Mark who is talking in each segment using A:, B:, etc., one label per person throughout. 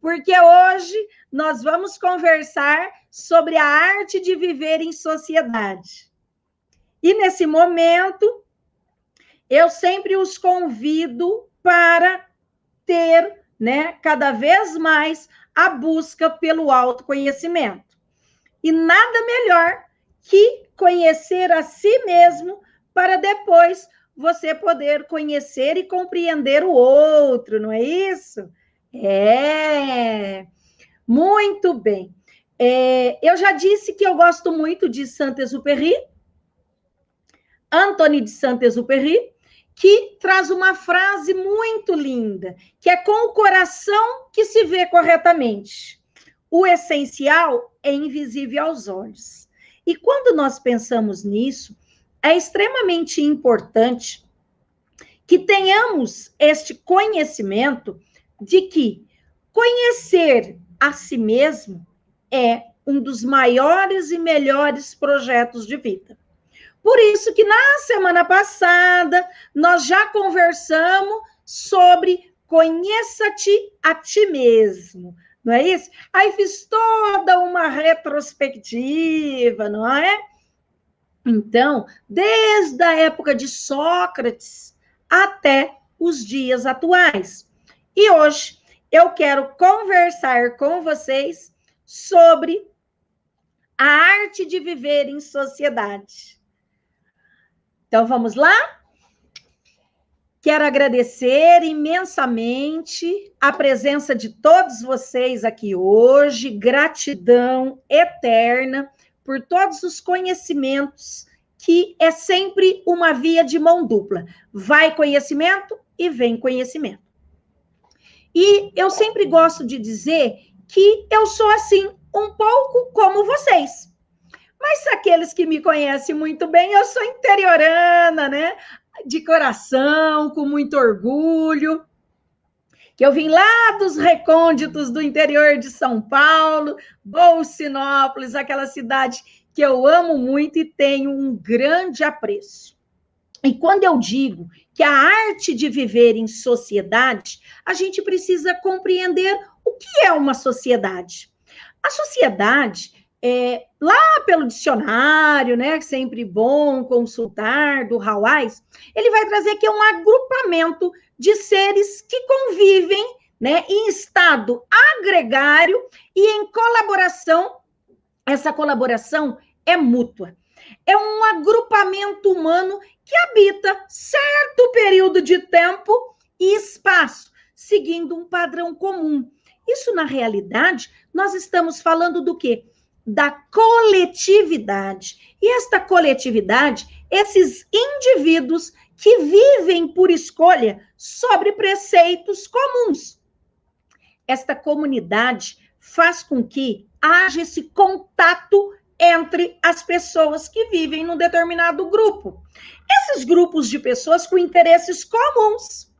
A: porque hoje nós vamos conversar sobre a arte de viver em sociedade. E nesse momento, eu sempre os convido para ter, né, cada vez mais a busca pelo autoconhecimento. E nada melhor que conhecer a si mesmo para depois você poder conhecer e compreender o outro, não é isso? Muito bem. Eu já disse que eu gosto muito de Saint-Exupéry, Anthony de Saint-Exupéry, que traz uma frase muito linda, que é com o coração que se vê corretamente. O essencial é invisível aos olhos. E quando nós pensamos nisso, é extremamente importante que tenhamos este conhecimento de que conhecer a si mesmo é um dos maiores e melhores projetos de vida. Por isso que na semana passada nós já conversamos sobre conheça-te a ti mesmo, não é isso? Aí fiz toda uma retrospectiva, não é? Então, desde a época de Sócrates até os dias atuais. E hoje eu quero conversar com vocês sobre a arte de viver em sociedade. Então, vamos lá? Quero agradecer imensamente a presença de todos vocês aqui hoje, gratidão eterna por todos os conhecimentos, que é sempre uma via de mão dupla. Vai conhecimento e vem conhecimento. E eu sempre gosto de dizer que eu sou assim, um pouco como vocês. Mas aqueles que me conhecem muito bem, eu sou interiorana, né? De coração, com muito orgulho. Que eu vim lá dos recônditos do interior de São Paulo, Bolsinópolis, aquela cidade que eu amo muito e tenho um grande apreço. E quando eu digo que a arte de viver em sociedade, a gente precisa compreender o que é uma sociedade. A sociedade lá pelo dicionário, né, sempre bom consultar, do Hawais, ele vai trazer que é um agrupamento de seres que convivem, né, em estado agregário e em colaboração. Essa colaboração é mútua. É um agrupamento humano que habita certo período de tempo e espaço, seguindo um padrão comum. Isso, na realidade, nós estamos falando do quê? Da coletividade. E esta coletividade, esses indivíduos que vivem por escolha sobre preceitos comuns. Esta comunidade faz com que haja esse contato entre as pessoas que vivem num determinado grupo. Esses grupos de pessoas com interesses comuns.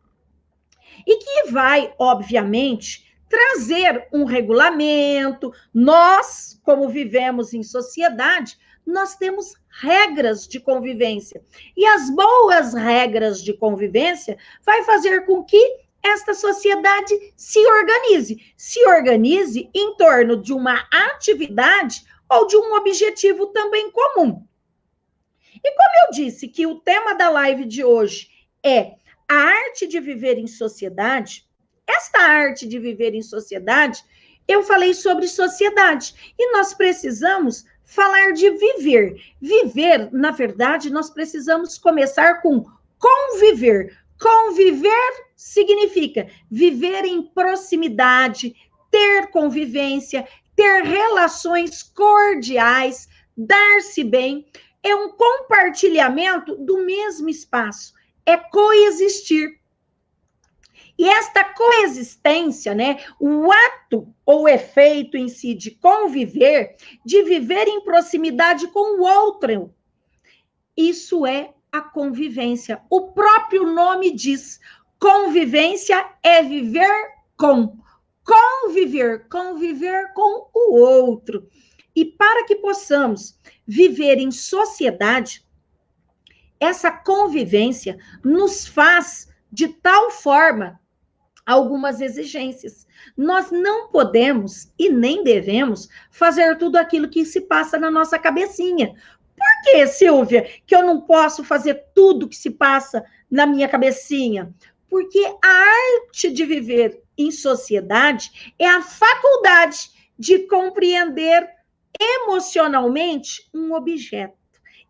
A: E que vai, obviamente, trazer um regulamento. Nós, como vivemos em sociedade, nós temos regras de convivência. E as boas regras de convivência vai fazer com que esta sociedade se organize em torno de uma atividade ou de um objetivo também comum. E como eu disse que o tema da live de hoje é a arte de viver em sociedade, esta arte de viver em sociedade, eu falei sobre sociedade. E nós precisamos falar de viver. Viver, na verdade, nós precisamos começar com conviver. Conviver significa viver em proximidade, ter convivência, ter relações cordiais, dar-se bem. É um compartilhamento do mesmo espaço. É coexistir. E esta coexistência, né, o ato ou efeito em si de conviver, de viver em proximidade com o outro, isso é a convivência. O próprio nome diz, convivência é viver com. Conviver com o outro. E para que possamos viver em sociedade, essa convivência nos faz de tal forma algumas exigências. Nós não podemos e nem devemos fazer tudo aquilo que se passa na nossa cabecinha. Por que, Silvia, que eu não posso fazer tudo que se passa na minha cabecinha? Porque a arte de viver em sociedade é a faculdade de compreender emocionalmente um objeto.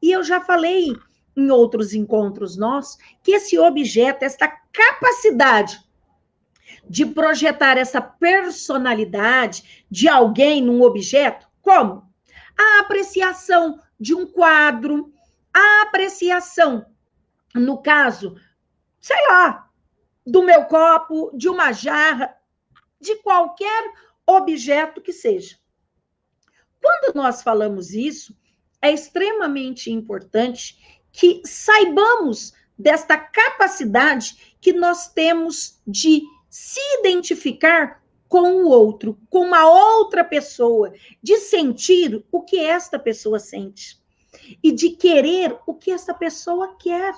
A: E eu já falei em outros encontros nossos que esse objeto, esta capacidade de projetar essa personalidade de alguém num objeto, como? A apreciação de um quadro, a apreciação, no caso, sei lá, do meu copo, de uma jarra, de qualquer objeto que seja. Quando nós falamos isso, é extremamente importante que saibamos desta capacidade que nós temos de se identificar com o outro, com uma outra pessoa, de sentir o que esta pessoa sente e de querer o que esta pessoa quer.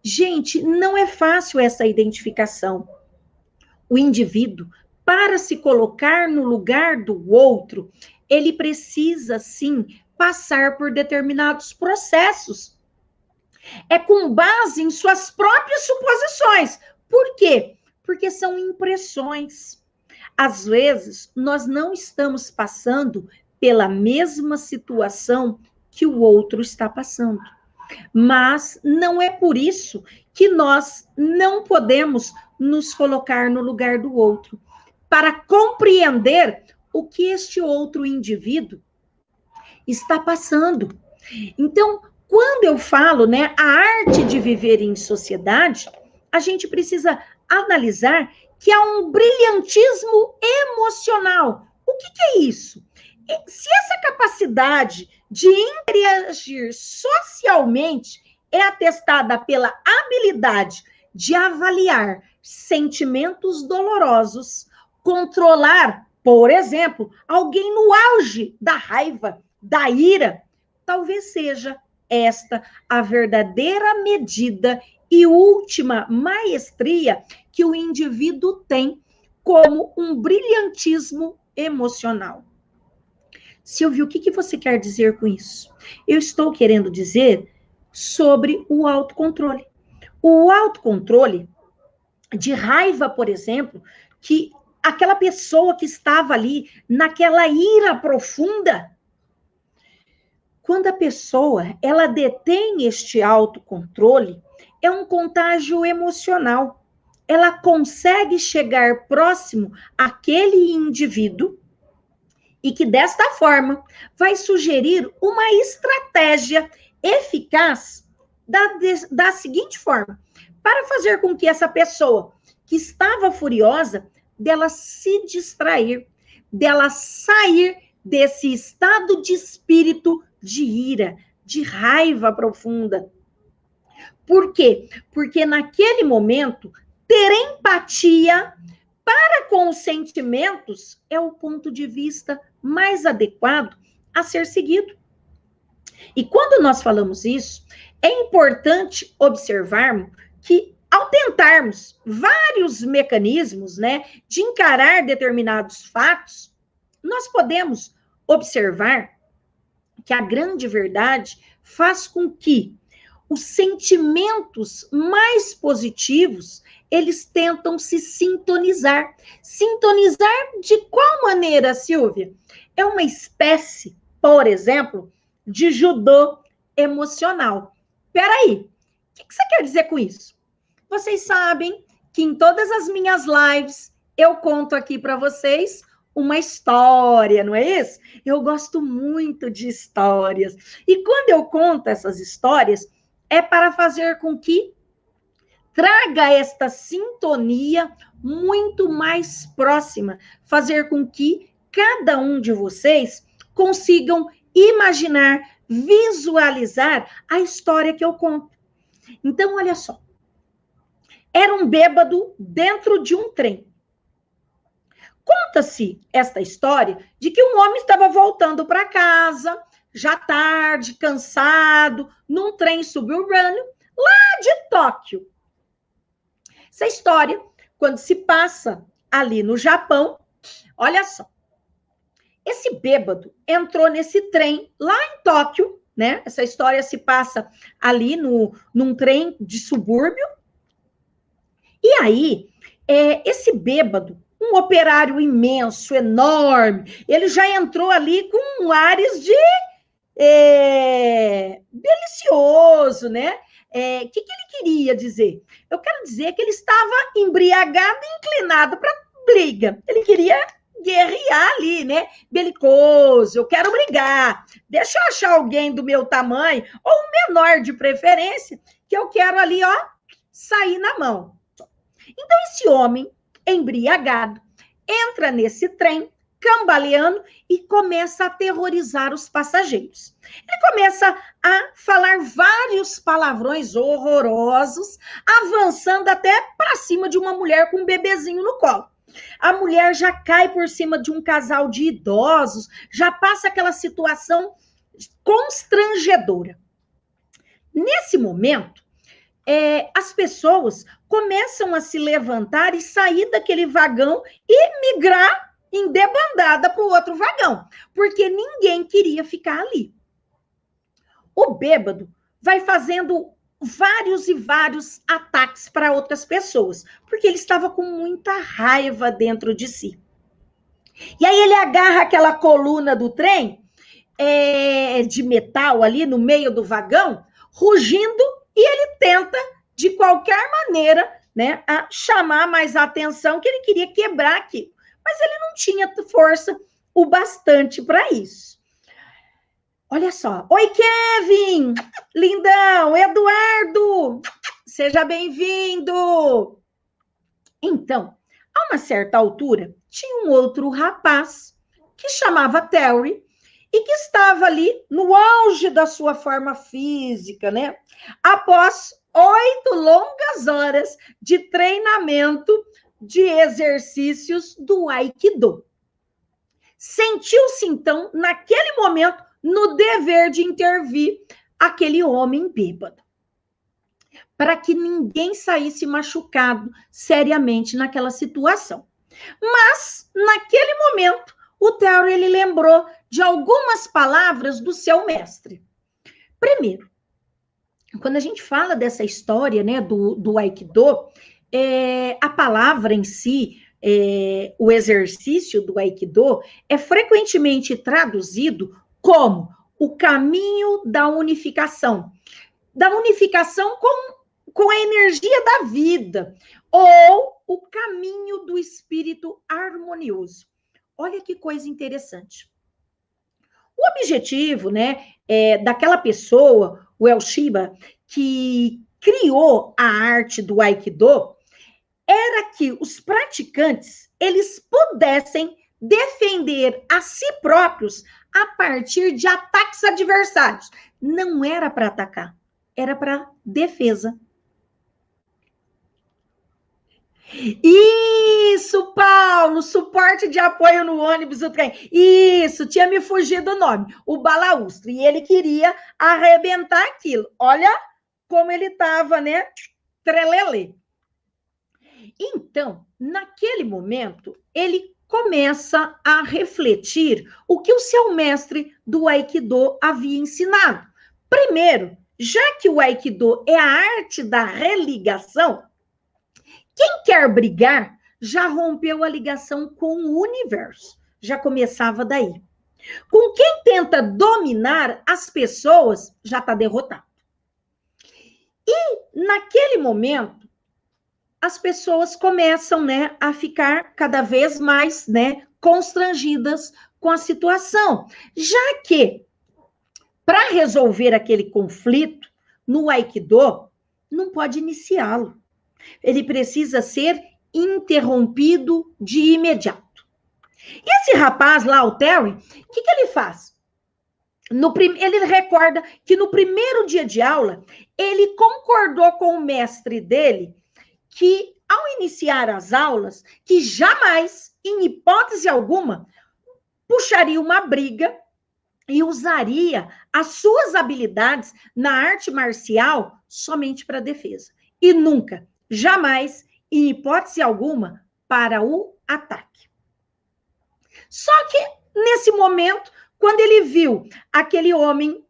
A: Gente, não é fácil essa identificação. O indivíduo, para se colocar no lugar do outro, ele precisa, sim, passar por determinados processos. É com base em suas próprias suposições. Por quê? Porque são impressões. Às vezes, nós não estamos passando pela mesma situação que o outro está passando. Mas não é por isso que nós não podemos nos colocar no lugar do outro, para compreender o que este outro indivíduo está passando. Então, quando eu falo, né, a arte de viver em sociedade, a gente precisa analisar que há um brilhantismo emocional. O que é isso? Se essa capacidade de interagir socialmente é atestada pela habilidade de avaliar sentimentos dolorosos, controlar, por exemplo, alguém no auge da raiva, da ira, talvez seja esta a verdadeira medida e última maestria que o indivíduo tem como um brilhantismo emocional. Silvia, o que você quer dizer com isso? Eu estou querendo dizer sobre o autocontrole. O autocontrole de raiva, por exemplo, que aquela pessoa que estava ali naquela ira profunda, quando a pessoa ela detém este autocontrole, é um contágio emocional. Ela consegue chegar próximo àquele indivíduo e que, desta forma, vai sugerir uma estratégia eficaz da seguinte forma, para fazer com que essa pessoa que estava furiosa, dela se distrair, dela sair desse estado de espírito de ira, de raiva profunda. Por quê? Porque naquele momento, ter empatia para com os sentimentos é o ponto de vista mais adequado a ser seguido. E quando nós falamos isso, é importante observarmos que, ao tentarmos vários mecanismos, né, de encarar determinados fatos, nós podemos observar que a grande verdade faz com que os sentimentos mais positivos, eles tentam se sintonizar. Sintonizar de qual maneira, Silvia? É uma espécie, por exemplo, de judô emocional. Peraí, o que você quer dizer com isso? Vocês sabem que em todas as minhas lives eu conto aqui para vocês uma história, não é isso? Eu gosto muito de histórias. E quando eu conto essas histórias, é para fazer com que traga esta sintonia muito mais próxima, fazer com que cada um de vocês consigam imaginar, visualizar a história que eu conto. Então, olha só. Era um bêbado dentro de um trem. Conta-se esta história de que um homem estava voltando para casa, já tarde, cansado, num trem suburbano, lá de Tóquio. Essa história quando se passa ali no Japão, olha só. Esse bêbado entrou nesse trem lá em Tóquio, né? Essa história se passa ali num trem de subúrbio. E aí, esse bêbado, um operário imenso, enorme, ele já entrou ali com ares de delicioso, né? Que ele queria dizer? Eu quero dizer que ele estava embriagado e inclinado para briga. Ele queria guerrear ali, né? Belicoso, eu quero brigar. Deixa eu achar alguém do meu tamanho, ou menor de preferência, que eu quero ali, ó, sair na mão. Então, esse homem, embriagado, entra nesse trem, cambaleando, e começa a aterrorizar os passageiros. Ele começa a falar vários palavrões horrorosos, avançando até para cima de uma mulher com um bebezinho no colo. A mulher já cai por cima de um casal de idosos, já passa aquela situação constrangedora. Nesse momento, as pessoas começam a se levantar e sair daquele vagão e migrar em debandada para o outro vagão, porque ninguém queria ficar ali. O bêbado vai fazendo vários e vários ataques para outras pessoas, porque ele estava com muita raiva dentro de si. E aí ele agarra aquela coluna do trem, de metal ali no meio do vagão, rugindo, e ele tenta, de qualquer maneira, né, a chamar mais a atenção, que ele queria quebrar aquilo. Mas ele não tinha força o bastante para isso. Olha só. Oi, Kevin! Lindão! Eduardo! Seja bem-vindo! Então, a uma certa altura, tinha um outro rapaz que chamava Terry e que estava ali no auge da sua forma física, né? Após 8 longas horas de treinamento de exercícios do Aikido. Sentiu-se, então, naquele momento, no dever de intervir aquele homem bêbado, para que ninguém saísse machucado seriamente naquela situação. Mas, naquele momento, o Terry, ele lembrou de algumas palavras do seu mestre. Primeiro, quando a gente fala dessa história, né, do Aikido, a palavra em si, o exercício do Aikido, é frequentemente traduzido como o caminho da unificação com a energia da vida, ou o caminho do espírito harmonioso. Olha que coisa interessante. O objetivo, né, daquela pessoa, o El Shiba, que criou a arte do Aikido, era que os praticantes, eles pudessem defender a si próprios a partir de ataques adversários. Não era para atacar, era para defesa. Isso, Paulo, suporte de apoio no ônibus do trem. Isso, tinha me fugido o nome, o balaústre, e ele queria arrebentar aquilo. Olha como ele estava, né, trelelê. Então, naquele momento, ele começa a refletir o que o seu mestre do Aikido havia ensinado. Primeiro, já que o Aikido é a arte da religação, quem quer brigar já rompeu a ligação com o universo. Já começava daí. Com quem tenta dominar as pessoas, já está derrotado. E, naquele momento, as pessoas começam, né, a ficar cada vez mais, né, constrangidas com a situação. Já que, para resolver aquele conflito no Aikido, não pode iniciá-lo. Ele precisa ser interrompido de imediato. E esse rapaz lá, o Terry, o que ele faz? Ele recorda que no primeiro dia de aula, ele concordou com o mestre dele que, ao iniciar as aulas, que jamais, em hipótese alguma, puxaria uma briga e usaria as suas habilidades na arte marcial somente para defesa. E nunca, jamais, em hipótese alguma, para o ataque. Só que, nesse momento, quando ele viu aquele homem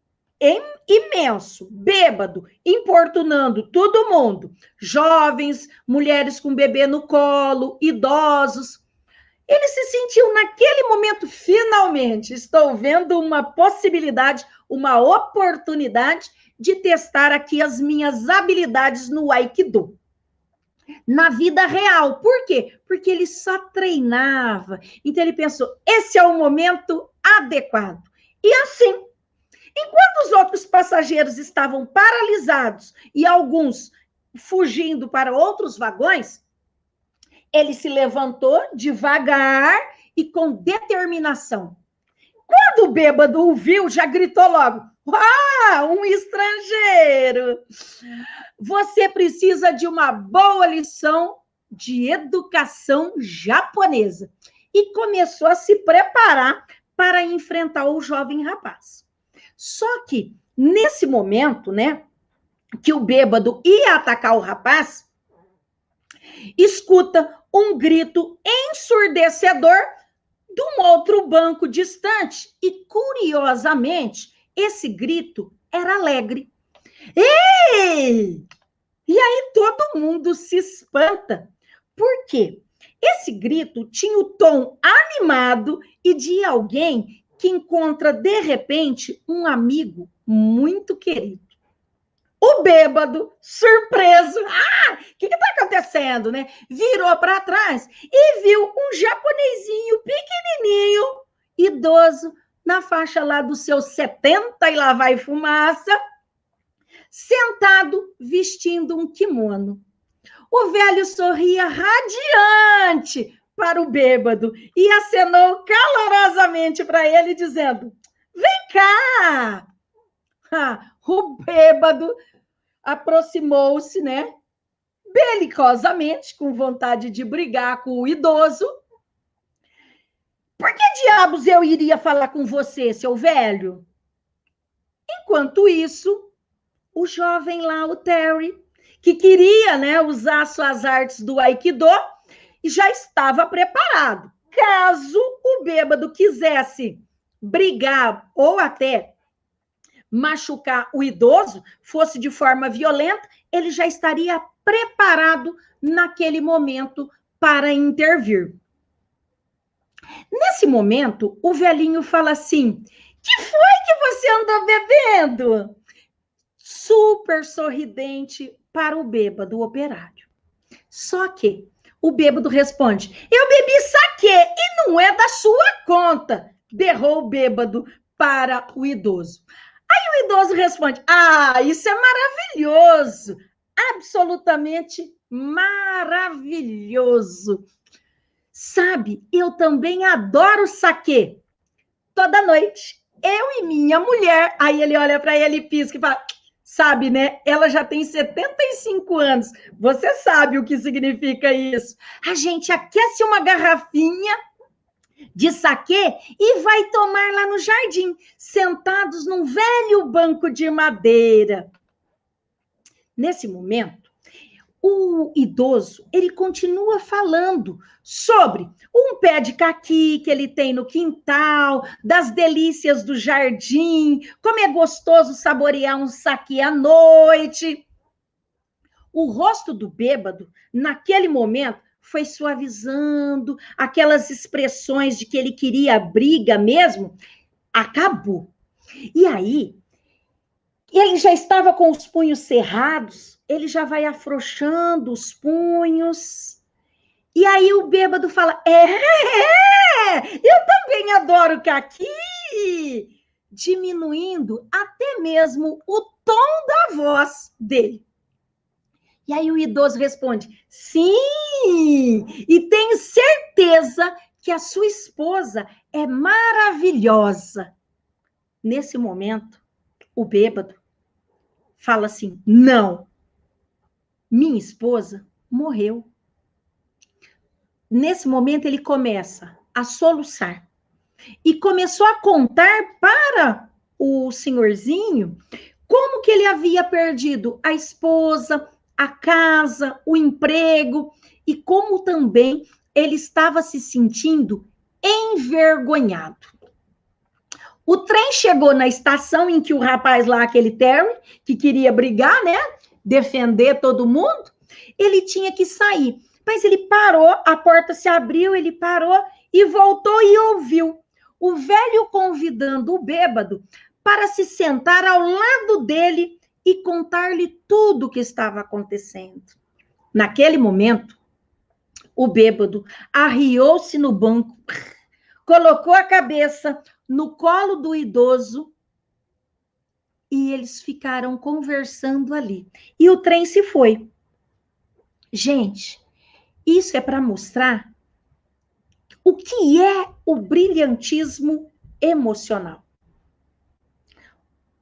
A: imenso, bêbado, importunando todo mundo, jovens, mulheres com bebê no colo, idosos, ele se sentiu naquele momento, finalmente, estou vendo uma possibilidade, uma oportunidade de testar aqui as minhas habilidades no Aikido. Na vida real. Por quê? Porque ele só treinava. Então ele pensou, esse é o momento adequado. E assim, enquanto os outros passageiros estavam paralisados e alguns fugindo para outros vagões, ele se levantou devagar e com determinação. Quando o bêbado o viu, já gritou logo, ah, um estrangeiro! Você precisa de uma boa lição de educação japonesa. E começou a se preparar para enfrentar o jovem rapaz. Só que, nesse momento, né, que o bêbado ia atacar o rapaz, escuta um grito ensurdecedor de um outro banco distante. E, curiosamente, esse grito era alegre. Ei! E aí todo mundo se espanta. Por quê? Esse grito tinha o tom animado e de alguém que encontra, de repente, um amigo muito querido. O bêbado, surpreso, o que está acontecendo, né? Virou para trás e viu um japonesinho pequenininho, idoso, na faixa lá dos seus 70 e lá vai fumaça, sentado, vestindo um kimono. O velho sorria radiante para o bêbado e acenou calorosamente para ele, dizendo, vem cá! O bêbado aproximou-se, né, belicosamente, com vontade de brigar com o idoso. Por que diabos eu iria falar com você, seu velho? Enquanto isso, o jovem lá, o Terry, que queria, né, usar suas artes do Aikido, já estava preparado. Caso o bêbado quisesse brigar ou até machucar o idoso, fosse de forma violenta, ele já estaria preparado naquele momento para intervir. Nesse momento, o velhinho fala assim, que foi que você andou bebendo? Super sorridente para o bêbado, o operário. Só que o bêbado responde, eu bebi saquê e não é da sua conta, berrou o bêbado para o idoso. Aí o idoso responde, isso é maravilhoso, absolutamente maravilhoso. Sabe, eu também adoro saquê. Toda noite, eu e minha mulher, aí ele olha para ele e pisca e fala, sabe, né? Ela já tem 75 anos, você sabe o que significa isso. A gente aquece uma garrafinha de saquê e vai tomar lá no jardim, sentados num velho banco de madeira. Nesse momento, o idoso, ele continua falando sobre um pé de caqui que ele tem no quintal, das delícias do jardim, como é gostoso saborear um saquê à noite. O rosto do bêbado, naquele momento, foi suavizando, aquelas expressões de que ele queria briga mesmo, acabou. E aí, ele já estava com os punhos cerrados, ele já vai afrouxando os punhos, e aí o bêbado fala, eu também adoro caqui, diminuindo até mesmo o tom da voz dele. E aí o idoso responde, sim, e tenho certeza que a sua esposa é maravilhosa. Nesse momento, o bêbado fala assim, não, minha esposa morreu. Nesse momento, ele começa a soluçar. E começou a contar para o senhorzinho como que ele havia perdido a esposa, a casa, o emprego, e como também ele estava se sentindo envergonhado. O trem chegou na estação em que o rapaz lá, aquele Terry, que queria brigar, né? Defender todo mundo, ele tinha que sair. Mas ele parou, a porta se abriu, ele parou e voltou e ouviu o velho convidando o bêbado para se sentar ao lado dele e contar-lhe tudo o que estava acontecendo. Naquele momento, o bêbado arriou-se no banco, colocou a cabeça no colo do idoso e eles ficaram conversando ali. E o trem se foi. Gente, isso é para mostrar o que é o brilhantismo emocional.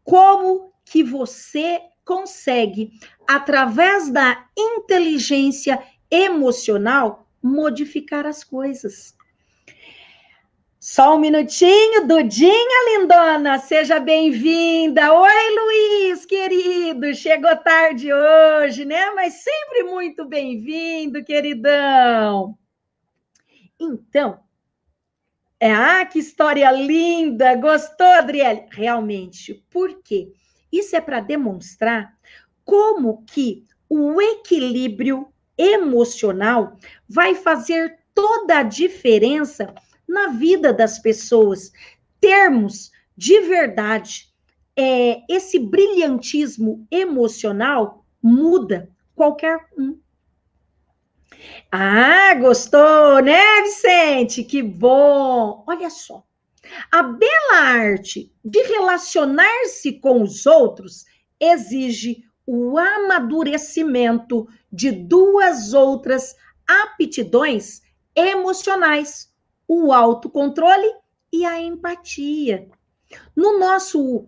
A: Como que você consegue, através da inteligência emocional, modificar as coisas. Só um minutinho, Dudinha lindona, seja bem-vinda. Oi, Luiz, querido, chegou tarde hoje, né? Mas sempre muito bem-vindo, queridão. Então, que história linda, gostou, Adriele? Realmente, por quê? Isso é para demonstrar como que o equilíbrio emocional vai fazer toda a diferença na vida das pessoas. Termos de verdade, esse brilhantismo emocional muda qualquer um. Gostou, né, Vicente? Que bom! Olha só, a bela arte de relacionar-se com os outros exige o amadurecimento de duas outras aptidões emocionais: o autocontrole e a empatia. No nosso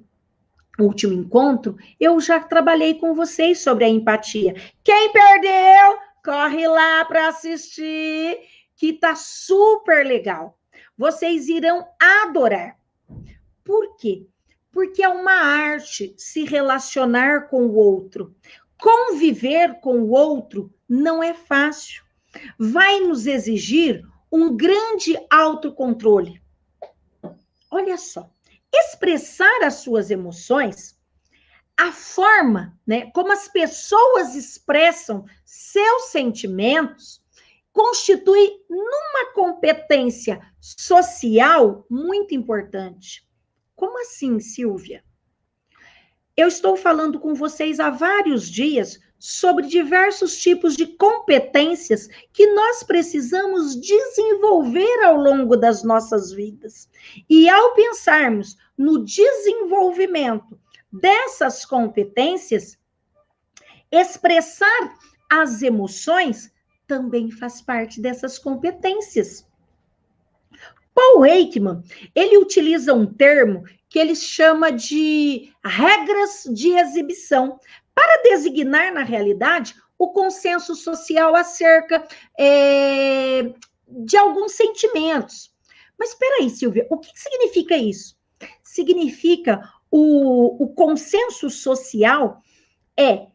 A: último encontro, eu já trabalhei com vocês sobre a empatia. Quem perdeu, corre lá para assistir, que tá super legal. Vocês irão adorar. Por quê? Porque é uma arte se relacionar com o outro. Conviver com o outro não é fácil. Vai nos exigir um grande autocontrole. Olha só, expressar as suas emoções, a forma, né, como as pessoas expressam seus sentimentos, constitui numa competência social muito importante. Como assim, Silvia? Eu estou falando com vocês há vários dias sobre diversos tipos de competências que nós precisamos desenvolver ao longo das nossas vidas. E ao pensarmos no desenvolvimento dessas competências, expressar as emoções também faz parte dessas competências. Paul Ekman, ele utiliza um termo que ele chama de regras de exibição, para designar, na realidade, o consenso social acerca de alguns sentimentos. Mas espera aí, Silvia, o que significa isso? Significa o consenso social é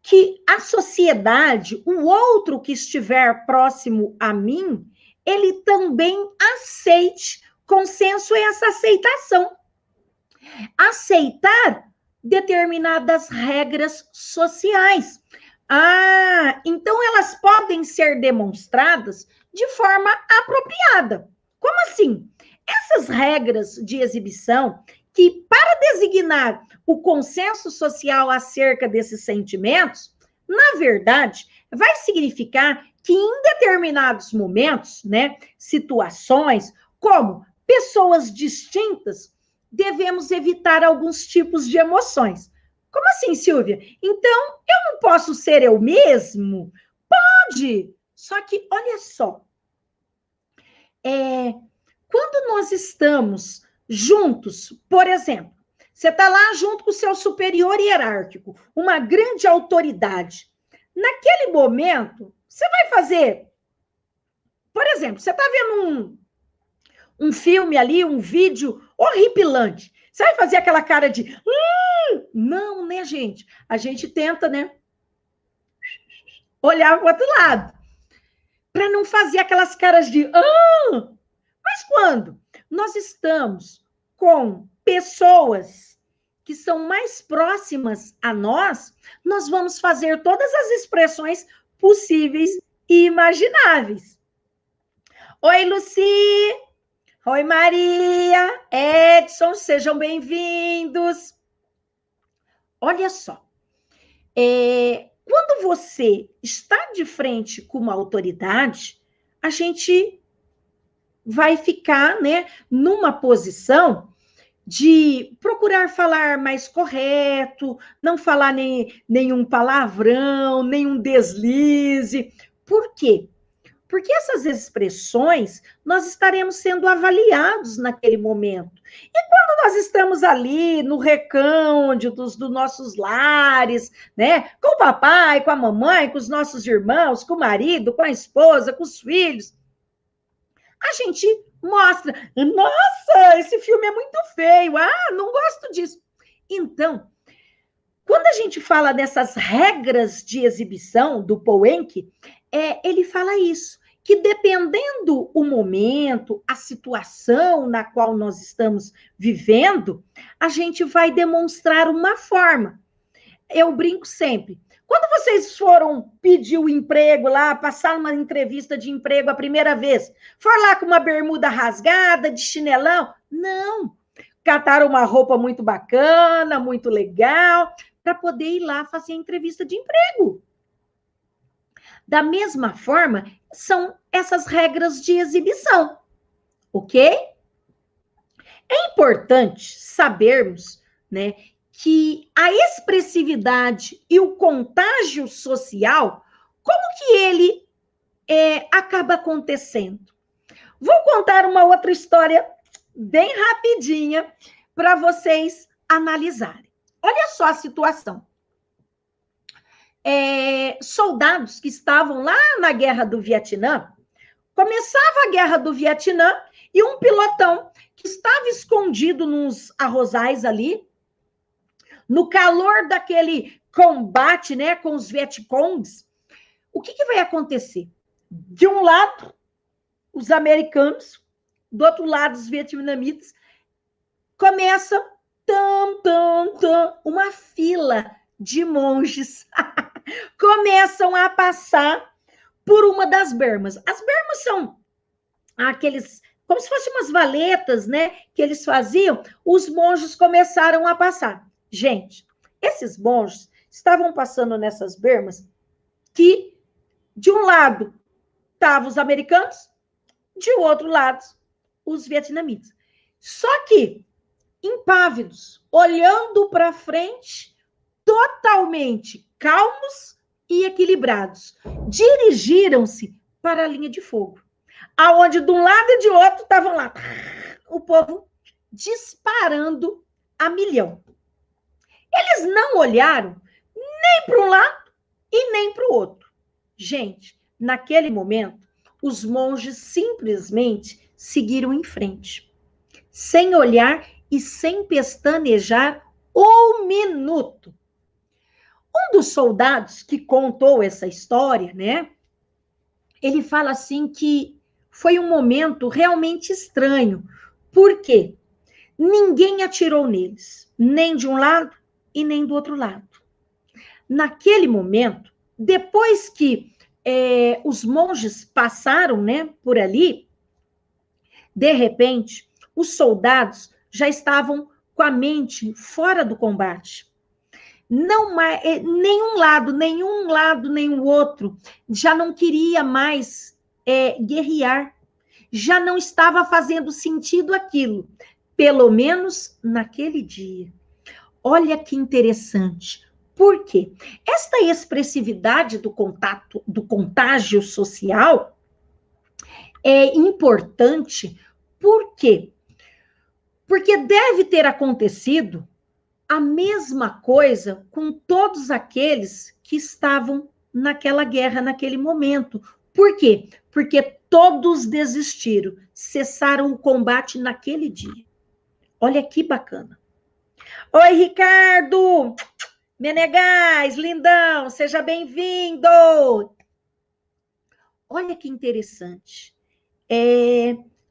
A: que a sociedade, o outro que estiver próximo a mim, ele também aceite. Consenso é essa aceitação. Aceitar determinadas regras sociais. Então elas podem ser demonstradas de forma apropriada. Como assim? Essas regras de exibição, que para designar o consenso social acerca desses sentimentos, na verdade, vai significar que em determinados momentos, né, situações, como pessoas distintas, devemos evitar alguns tipos de emoções. Como assim, Silvia? Então, eu não posso ser eu mesmo? Pode! Só que, olha só, quando nós estamos juntos, por exemplo, você está lá junto com o seu superior hierárquico, uma grande autoridade. Naquele momento, você vai fazer, por exemplo, você está vendo um filme ali, um vídeo horripilante. Você vai fazer aquela cara de... Não, né, gente? A gente tenta, né? Olhar para o outro lado. para não fazer aquelas caras de ah! Mas quando nós estamos com pessoas que são mais próximas a nós, nós vamos fazer todas as expressões possíveis e imagináveis. Oi, Luci! Oi, Maria! Edson, sejam bem-vindos! Olha só, quando você está de frente com uma autoridade, a gente vai ficar, né, numa posição de procurar falar mais correto, não falar nenhum palavrão, nenhum deslize. Por quê? Porque essas expressões nós estaremos sendo avaliados naquele momento. E quando nós estamos ali no recôndito dos nossos lares, né, com o papai, com a mamãe, com os nossos irmãos, com o marido, com a esposa, com os filhos, a gente mostra, nossa, esse filme é muito feio, não gosto disso. Então, quando a gente fala dessas regras de exibição do Poulenc, ele fala isso, que dependendo o momento, a situação na qual nós estamos vivendo, a gente vai demonstrar uma forma. Eu brinco sempre. Quando vocês foram pedir o emprego lá, passar uma entrevista de emprego a primeira vez, for lá com uma bermuda rasgada, de chinelão? Não. Cataram uma roupa muito bacana, muito legal, para poder ir lá fazer a entrevista de emprego. Da mesma forma, são essas regras de exibição, ok? É importante sabermos, né, que a expressividade e o contágio social, como que ele acaba acontecendo? Vou contar uma outra história bem rapidinha para vocês analisarem. Olha só a situação. Soldados que estavam lá na Guerra do Vietnã, começava a Guerra do Vietnã e um pilotão que estava escondido nos arrozais ali, no calor daquele combate, né, com os Vietcongs, o que vai acontecer? De um lado, os americanos, do outro lado, os vietnamitas, começa uma fila de monges começam a passar por uma das bermas. As bermas são aqueles, como se fossem umas valetas, né, que eles faziam, os monges começaram a passar. Gente, esses monges estavam passando nessas bermas que, de um lado, estavam os americanos, de outro lado, os vietnamitas. Só que, impávidos, olhando para frente, totalmente calmos e equilibrados, dirigiram-se para a linha de fogo, aonde de um lado e de outro estavam lá, o povo disparando a milhão. Eles não olharam nem para um lado e nem para o outro. Gente, naquele momento, os monges simplesmente seguiram em frente, sem olhar e sem pestanejar um minuto. Um dos soldados que contou essa história, né? Ele fala assim que foi um momento realmente estranho. Por quê? Ninguém atirou neles, nem de um lado e nem do outro lado. Naquele momento, depois que os monges passaram, né, por ali, de repente, os soldados já estavam com a mente fora do combate. Não mais, nenhum lado, nem o outro, já não queria mais guerrear, já não estava fazendo sentido aquilo, pelo menos naquele dia. Olha que interessante. Por quê? Esta expressividade do contato, do contágio social é importante. Por quê? Porque deve ter acontecido a mesma coisa com todos aqueles que estavam naquela guerra, naquele momento. Por quê? Porque todos desistiram, cessaram o combate naquele dia. Olha que bacana. Oi, Ricardo! Menegais, lindão, seja bem-vindo! olha que interessante.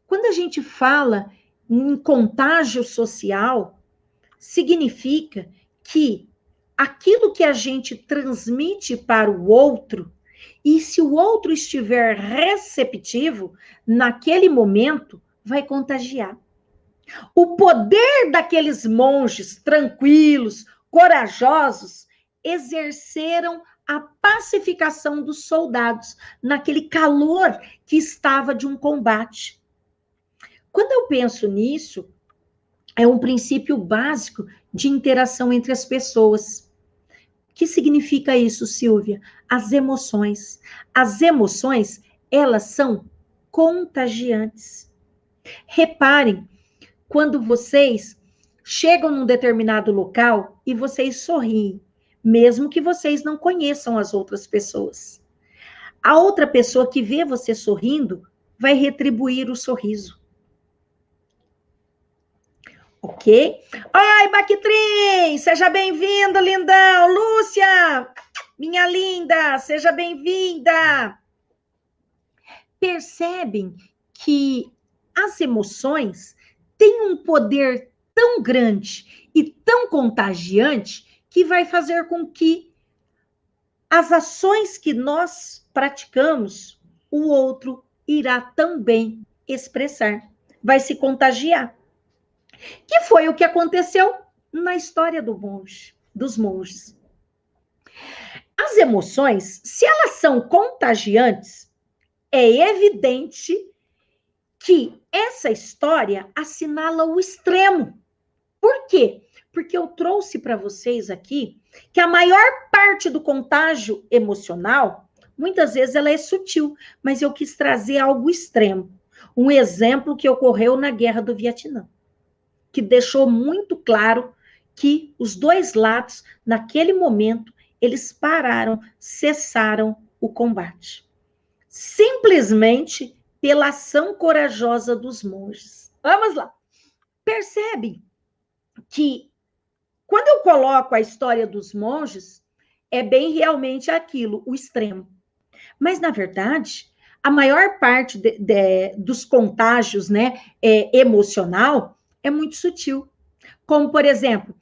A: Quando a gente fala em contágio social, significa que aquilo que a gente transmite para o outro, e se o outro estiver receptivo, naquele momento, vai contagiar. O poder daqueles monges tranquilos, corajosos, exerceram a pacificação dos soldados naquele calor que estava de um combate. Quando eu penso nisso, é um princípio básico de interação entre as pessoas. O que significa isso, Silvia? As emoções. As emoções, elas são contagiantes. Reparem, quando vocês chegam num determinado local e vocês sorriem, mesmo que vocês não conheçam as outras pessoas. A outra pessoa que vê você sorrindo vai retribuir o sorriso. Ok? Oi, Bactrim! Seja bem-vindo, lindão! Lúcia! Minha linda! Seja bem-vinda! Percebem que as emoções têm um poder tão grande e tão contagiante que vai fazer com que as ações que nós praticamos, o outro irá também expressar, vai se contagiar. Que foi o que aconteceu na história dos monges. As emoções, se elas são contagiantes, é evidente que essa história assinala o extremo. Por quê? Porque eu trouxe para vocês aqui que a maior parte do contágio emocional, muitas vezes ela é sutil, mas eu quis trazer algo extremo. Um exemplo que ocorreu na Guerra do Vietnã, que deixou muito claro que os dois lados, naquele momento, eles pararam, cessaram o combate. Simplesmente pela ação corajosa dos monges. Vamos lá. Percebe que quando eu coloco a história dos monges, é bem realmente aquilo, o extremo. Mas, na verdade, a maior parte dos contágios, né, emocional é muito sutil. Como, por exemplo,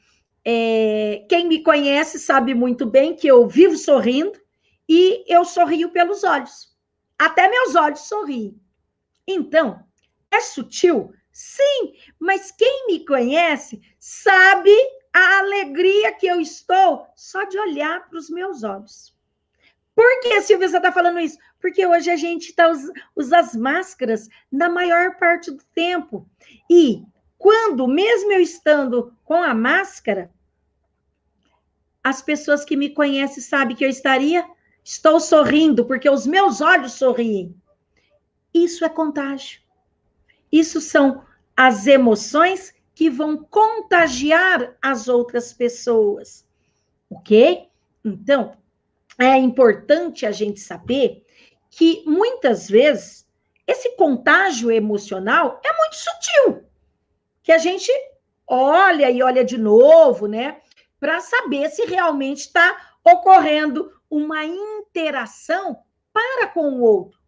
A: quem me conhece sabe muito bem que eu vivo sorrindo e eu sorrio pelos olhos. Até meus olhos sorriem. Então, é sutil? Sim, mas quem me conhece sabe a alegria que eu estou só de olhar para os meus olhos. Por que, Silvia, você está falando isso? Porque hoje a gente usa as máscaras na maior parte do tempo. E quando, mesmo eu estando com a máscara, as pessoas que me conhecem sabem que eu estou sorrindo, porque os meus olhos sorriem. Isso é contágio. Isso são as emoções que vão contagiar as outras pessoas. Ok? Então, é importante a gente saber que, muitas vezes, esse contágio emocional é muito sutil. Que a gente olha e olha de novo, né? Para saber se realmente está ocorrendo uma interação para com o outro.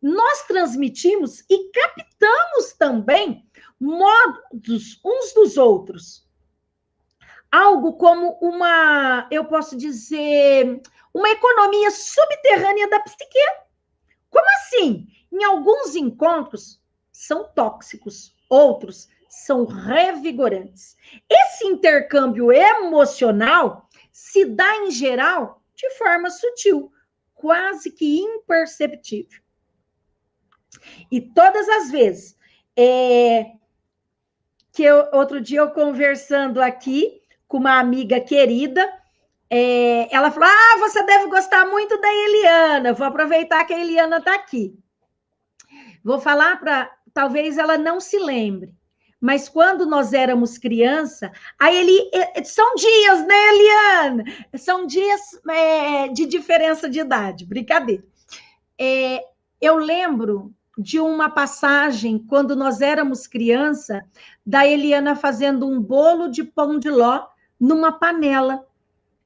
A: Nós transmitimos e captamos também modos uns dos outros. Algo como eu posso dizer, uma economia subterrânea da psique. Como assim? Em alguns encontros são tóxicos, outros são revigorantes. Esse intercâmbio emocional se dá, em geral, de forma sutil, quase que imperceptível. E todas as vezes outro dia eu conversando aqui com uma amiga querida, ela falou, você deve gostar muito da Eliana, vou aproveitar que a Eliana está aqui. Vou falar talvez ela não se lembre, mas quando nós éramos criança, são dias, né, Eliana? São dias de diferença de idade, brincadeira. Eu lembro de uma passagem, quando nós éramos criança, da Eliana fazendo um bolo de pão de ló numa panela,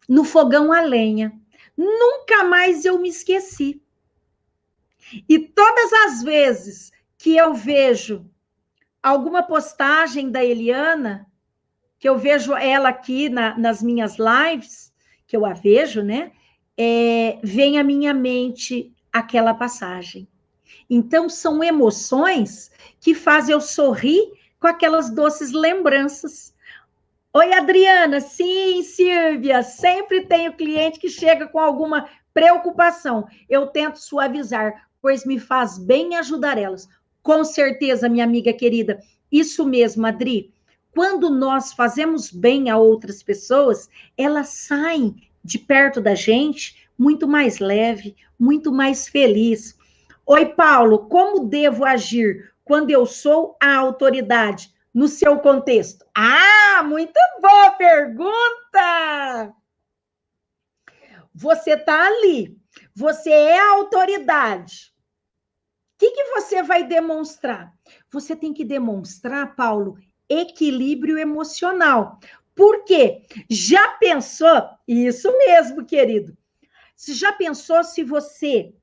A: no fogão a lenha. Nunca mais eu me esqueci. E todas as vezes que eu vejo alguma postagem da Eliana, que eu vejo ela aqui nas minhas lives, que eu a vejo, né? Vem à minha mente aquela passagem. Então, são emoções que fazem eu sorrir com aquelas doces lembranças. Oi, Adriana. Sim, Silvia. Sempre tenho cliente que chega com alguma preocupação. Eu tento suavizar, pois me faz bem ajudar elas. Com certeza, minha amiga querida. Isso mesmo, Adri. Quando nós fazemos bem a outras pessoas, elas saem de perto da gente muito mais leve, muito mais feliz. Oi, Paulo, como devo agir quando eu sou a autoridade no seu contexto? Ah, muito boa pergunta! Você está ali, você é a autoridade. O que você vai demonstrar? Você tem que demonstrar, Paulo, equilíbrio emocional. Por quê? Já pensou? Isso mesmo, querido. Você já pensou se você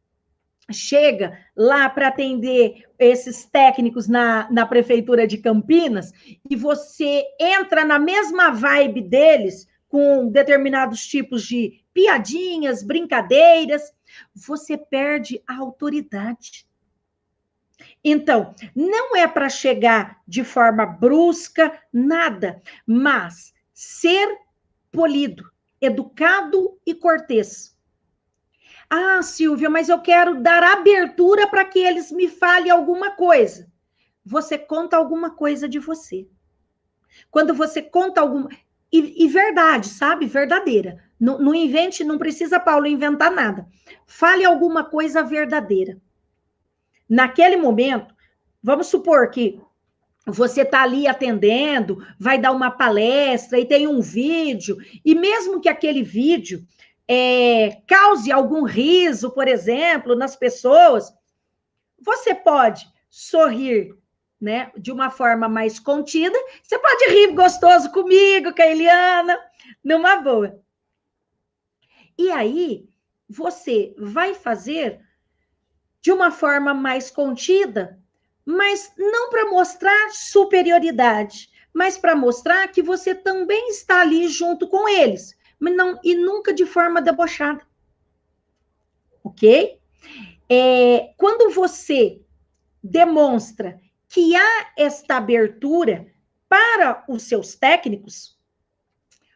A: chega lá para atender esses técnicos na prefeitura de Campinas e você entra na mesma vibe deles com determinados tipos de piadinhas, brincadeiras, você perde a autoridade. Então, não é para chegar de forma brusca, nada, mas ser polido, educado e cortês. Ah, Silvia, mas eu quero dar abertura para que eles me falem alguma coisa. Você conta alguma coisa de você. Quando você conta alguma... E verdade, sabe? Verdadeira. Não, não invente, não precisa, Paulo, inventar nada. Fale alguma coisa verdadeira. Naquele momento, vamos supor que você está ali atendendo, vai dar uma palestra e tem um vídeo, e mesmo que aquele vídeo cause algum riso, por exemplo, nas pessoas, você pode sorrir, né, de uma forma mais contida, você pode rir gostoso comigo, com a Eliana, numa boa. E aí, você vai fazer de uma forma mais contida, mas não para mostrar superioridade, mas para mostrar que você também está ali junto com eles, mas não, e nunca de forma debochada. Ok? Quando você demonstra que há esta abertura para os seus técnicos,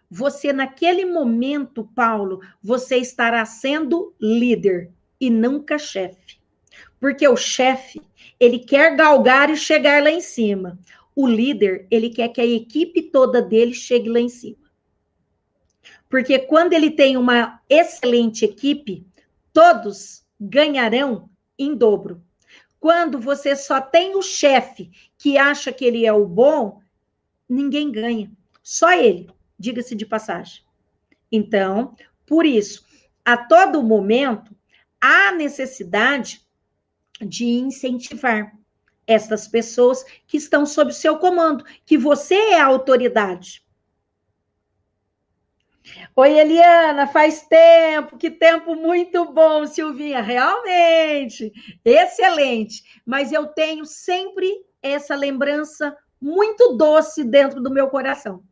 A: você, naquele momento, Paulo, você estará sendo líder e nunca chefe. Porque o chefe, ele quer galgar e chegar lá em cima. O líder, ele quer que a equipe toda dele chegue lá em cima. Porque quando ele tem uma excelente equipe, todos ganharão em dobro. Quando você só tem o chefe que acha que ele é o bom, ninguém ganha. Só ele, diga-se de passagem. Então, por isso, a todo momento, há necessidade de incentivar essas pessoas que estão sob seu comando, que você é a autoridade. Oi, Eliana, faz tempo, que tempo muito bom, Silvinha, realmente, excelente, mas eu tenho sempre essa lembrança muito doce dentro do meu coração.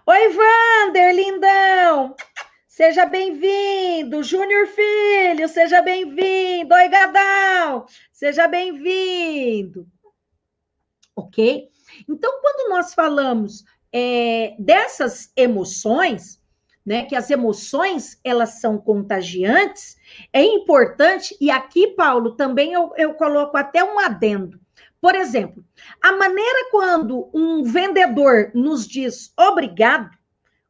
A: Oi, Wander, lindão, seja bem-vindo, Júnior Filho, seja bem-vindo, oi, Gadal, seja bem-vindo, ok? Então, quando nós falamos dessas emoções, né, que as emoções, elas são contagiantes, é importante, e aqui, Paulo, também eu coloco até um adendo. Por exemplo, a maneira quando um vendedor nos diz obrigado,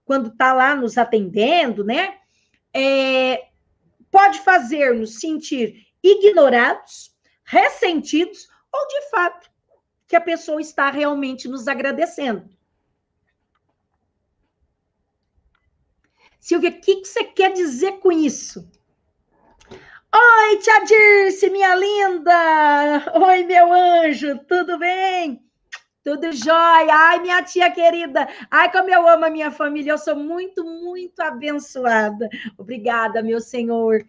A: quando está lá nos atendendo, né, pode fazer-nos sentir ignorados, ressentidos, ou de fato, que a pessoa está realmente nos agradecendo. Silvia, o que você quer dizer com isso? Oi, tia Dirce, minha linda! Oi, meu anjo, tudo bem? Tudo jóia? Ai, minha tia querida! Ai, como eu amo a minha família, eu sou muito, muito abençoada. Obrigada, meu Senhor.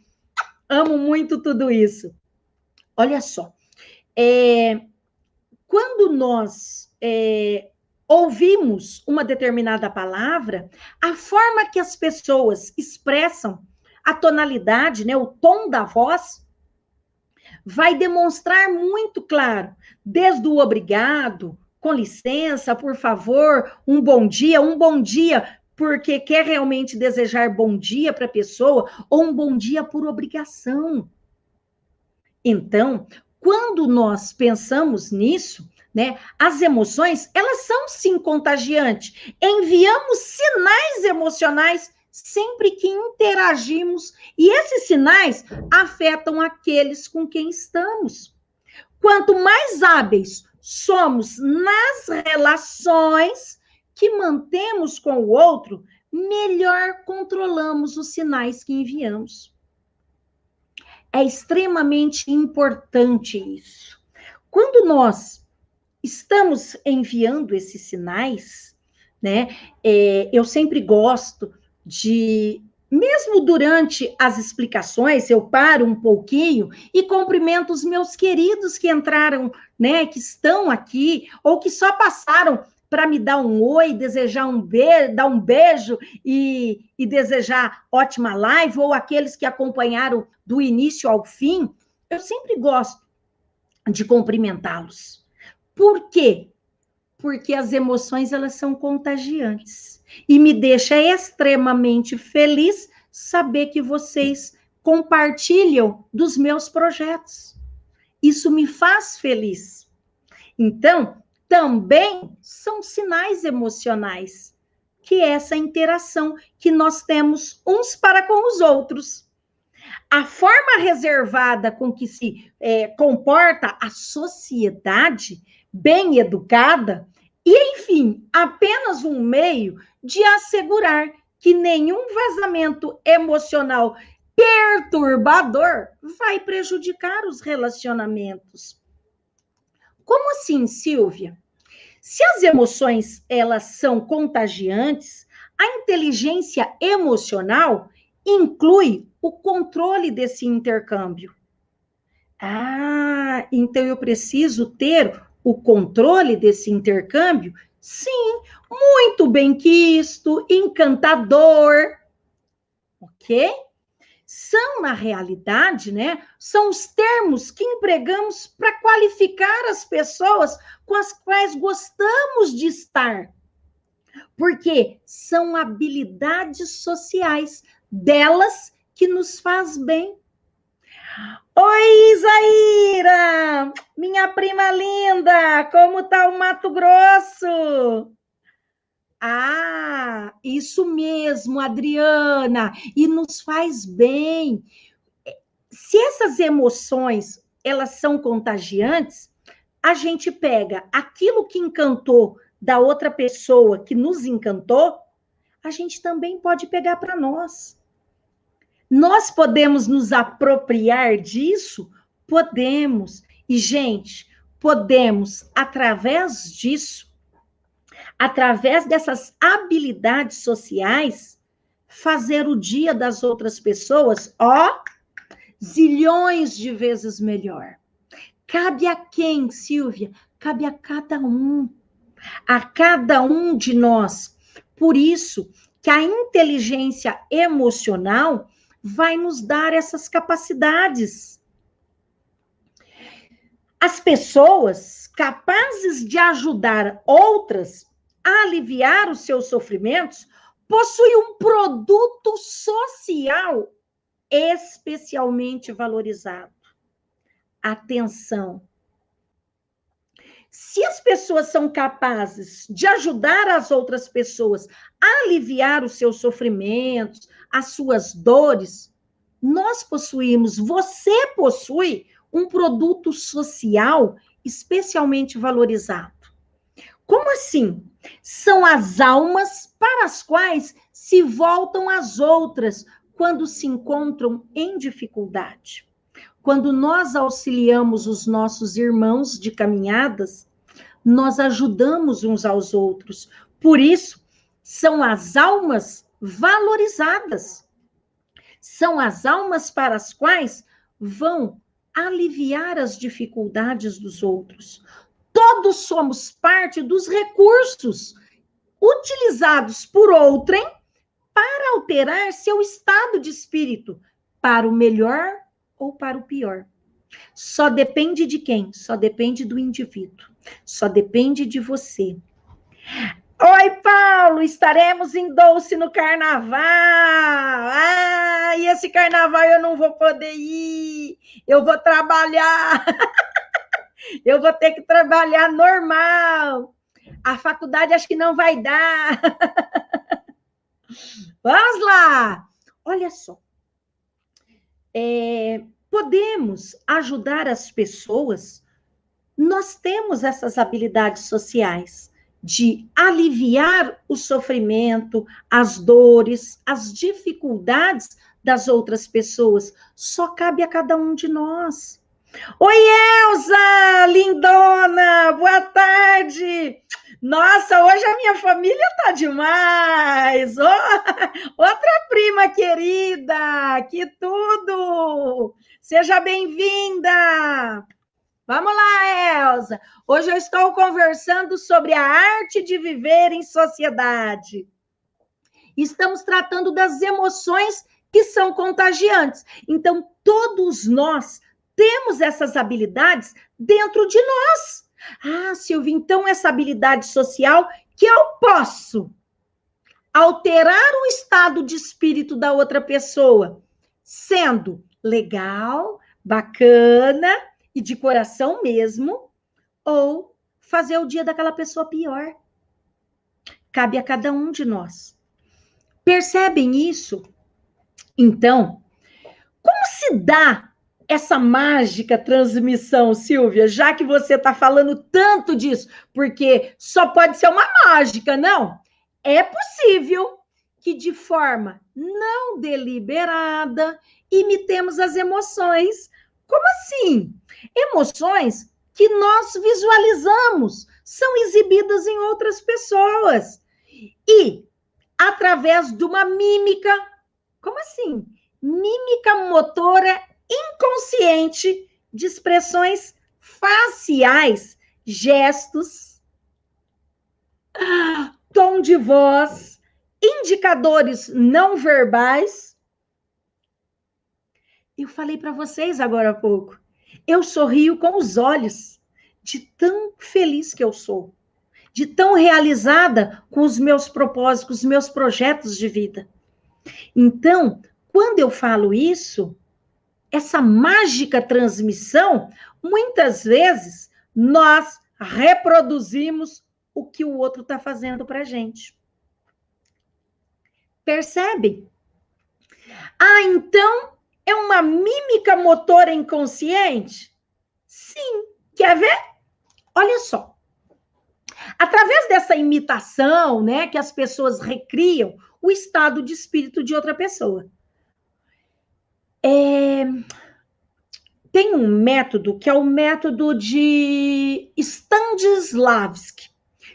A: Amo muito tudo isso. Olha só, quando nós ouvimos uma determinada palavra, a forma que as pessoas expressam a tonalidade, né, o tom da voz, vai demonstrar muito claro, desde o obrigado, com licença, por favor, um bom dia porque quer realmente desejar bom dia para a pessoa, ou um bom dia por obrigação. Então, quando nós pensamos nisso, né, as emoções, elas são sim contagiantes. Enviamos sinais emocionais sempre que interagimos, e esses sinais afetam aqueles com quem estamos. Quanto mais hábeis somos nas relações que mantemos com o outro, melhor controlamos os sinais que enviamos. É extremamente importante isso. Quando nós estamos enviando esses sinais, né, eu sempre gosto de, mesmo durante as explicações, eu paro um pouquinho e cumprimento os meus queridos que entraram, né, que estão aqui, ou que só passaram para me dar um oi, desejar um beijo, dar um beijo e desejar ótima live, ou aqueles que acompanharam do início ao fim, eu sempre gosto de cumprimentá-los. Por quê? Porque as emoções, elas são contagiantes. E me deixa extremamente feliz saber que vocês compartilham dos meus projetos. Isso me faz feliz. Então, também são sinais emocionais, que é essa interação que nós temos uns para com os outros. A forma reservada com que se comporta a sociedade, bem educada, e, enfim, apenas um meio de assegurar que nenhum vazamento emocional perturbador vai prejudicar os relacionamentos. Como assim, Silvia? Se as emoções, elas são contagiantes, a inteligência emocional inclui o controle desse intercâmbio. Ah, então eu preciso ter o controle desse intercâmbio? Sim, muito benquisto, encantador, ok? São, na realidade, né, são os termos que empregamos para qualificar as pessoas com as quais gostamos de estar. Porque são habilidades sociais delas que nos faz bem. Oi, Isaíra! Minha prima linda! Como tá o Mato Grosso? Ah, isso mesmo, Adriana! E nos faz bem. Se essas emoções, elas são contagiantes, a gente pega aquilo que encantou da outra pessoa, que nos encantou, a gente também pode pegar para nós. Nós podemos nos apropriar disso? Podemos. E, gente, podemos, através disso, através dessas habilidades sociais, fazer o dia das outras pessoas, ó, zilhões de vezes melhor. Cabe a quem, Silvia? Cabe a cada um de nós. Por isso que a inteligência emocional vai nos dar essas capacidades. As pessoas capazes de ajudar outras a aliviar os seus sofrimentos possuem um produto social especialmente valorizado. Atenção. Se as pessoas são capazes de ajudar as outras pessoas a aliviar os seus sofrimentos, as suas dores, nós possuímos, você possui um produto social especialmente valorizado. Como assim? São as almas para as quais se voltam as outras quando se encontram em dificuldade. Quando nós auxiliamos os nossos irmãos de caminhadas, nós ajudamos uns aos outros. Por isso, são as almas valorizadas. São as almas para as quais vão aliviar as dificuldades dos outros. Todos somos parte dos recursos utilizados por outrem para alterar seu estado de espírito, para o melhor ou para o pior. Só depende de quem? Só depende do indivíduo. Só depende de você. Oi, Paulo, estaremos em Dolce no carnaval. Ah, e esse carnaval eu não vou poder ir. Eu vou trabalhar. Eu vou ter que trabalhar normal. A faculdade acho que não vai dar. Vamos lá. Olha só. Podemos ajudar as pessoas. Nós temos essas habilidades sociais de aliviar o sofrimento, as dores, as dificuldades das outras pessoas. Só cabe a cada um de nós. Oi, Elza, lindona, boa tarde. Nossa, hoje a minha família tá demais. Oh, outra prima querida, que tudo. Seja bem-vinda. Vamos lá, Elza. Hoje eu estou conversando sobre a arte de viver em sociedade. Estamos tratando das emoções que são contagiantes. Então, todos nós temos essas habilidades dentro de nós. Ah, Silvia, então essa habilidade social que eu posso alterar o estado de espírito da outra pessoa, sendo legal, bacana e de coração mesmo, ou fazer o dia daquela pessoa pior. Cabe a cada um de nós. Percebem isso? Então, como se dá essa mágica transmissão, Silvia, já que você está falando tanto disso? Porque só pode ser uma mágica, não? É possível que de forma não deliberada imitemos as emoções. Como assim? Emoções que nós visualizamos são exibidas em outras pessoas. E através de uma mímica, como assim? Mímica motora inconsciente de expressões faciais, gestos, tom de voz, indicadores não verbais. Eu falei para vocês agora há pouco, eu sorrio com os olhos, de tão feliz que eu sou, de tão realizada com os meus propósitos, os meus projetos de vida. Então, quando eu falo isso, essa mágica transmissão, muitas vezes nós reproduzimos o que o outro está fazendo para a gente. Percebem? Ah, então é uma mímica motora inconsciente? Sim. Quer ver? Olha só. Através dessa imitação, né, que as pessoas recriam o estado de espírito de outra pessoa. Tem um método que é o método de Stanislavski.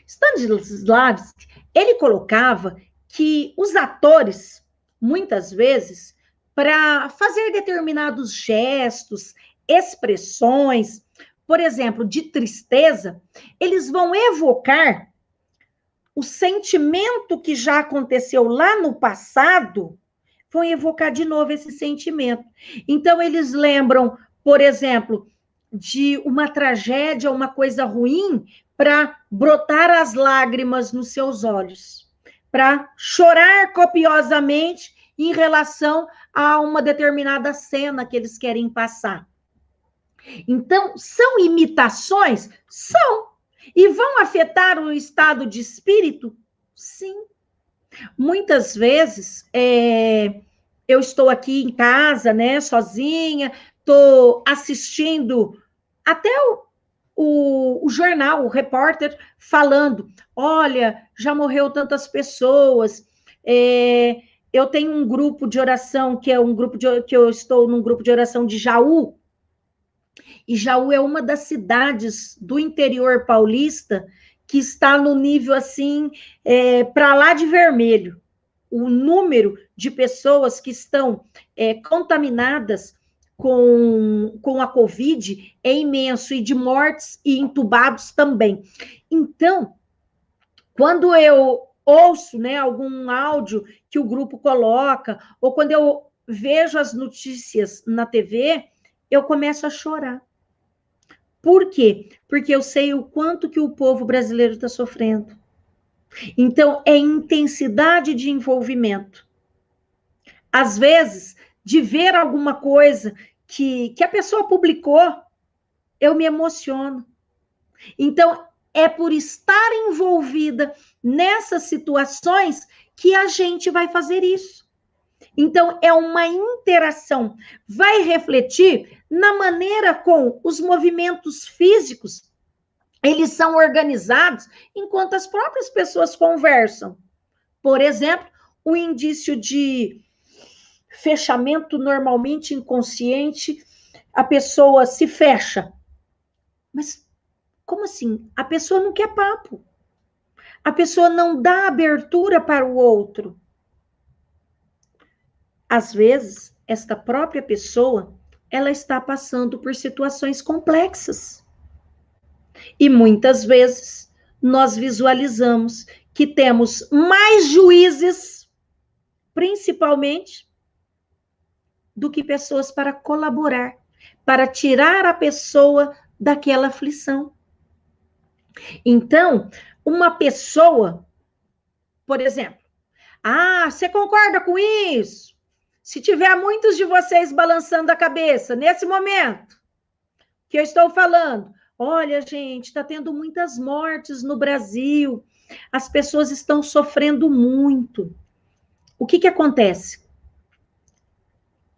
A: Stanislavski, ele colocava que os atores, muitas vezes, para fazer determinados gestos, expressões, por exemplo, de tristeza, eles vão evocar o sentimento que já aconteceu lá no passado, vão evocar de novo esse sentimento. Então, eles lembram, por exemplo, de uma tragédia, uma coisa ruim, para brotar as lágrimas nos seus olhos, para chorar copiosamente em relação a uma determinada cena que eles querem passar. Então, são imitações? São. E vão afetar o estado de espírito? Sim. Muitas vezes, eu estou aqui em casa, né, sozinha, estou assistindo até o jornal, o repórter falando, olha, já morreu tantas pessoas, eu tenho um grupo de oração, que é um grupo que eu estou num grupo de oração de Jaú, e Jaú é uma das cidades do interior paulista que está no nível, assim, para lá de vermelho. o número de pessoas que estão contaminadas com a Covid é imenso, e de mortes e entubados também. Então, quando eu ouço, né, algum áudio que o grupo coloca, ou quando eu vejo as notícias na TV, eu começo a chorar. Por quê? Porque eu sei o quanto que o povo brasileiro está sofrendo. Então, é intensidade de envolvimento. Às vezes, de ver alguma coisa que a pessoa publicou, eu me emociono. Então, é por estar envolvida nessas situações que a gente vai fazer isso. Então, é uma interação. Vai refletir na maneira com os movimentos físicos, eles são organizados enquanto as próprias pessoas conversam. Por exemplo, o indício de fechamento normalmente inconsciente, a pessoa se fecha. Mas como assim? A pessoa não quer papo. A pessoa não dá abertura para o outro. Às vezes, esta própria pessoa, ela está passando por situações complexas. E muitas vezes, nós visualizamos que temos mais juízes, principalmente, do que pessoas para colaborar, para tirar a pessoa daquela aflição. Então, uma pessoa, por exemplo, você concorda com isso? Se tiver muitos de vocês balançando a cabeça nesse momento que eu estou falando, olha, gente, está tendo muitas mortes no Brasil, as pessoas estão sofrendo muito. O que acontece?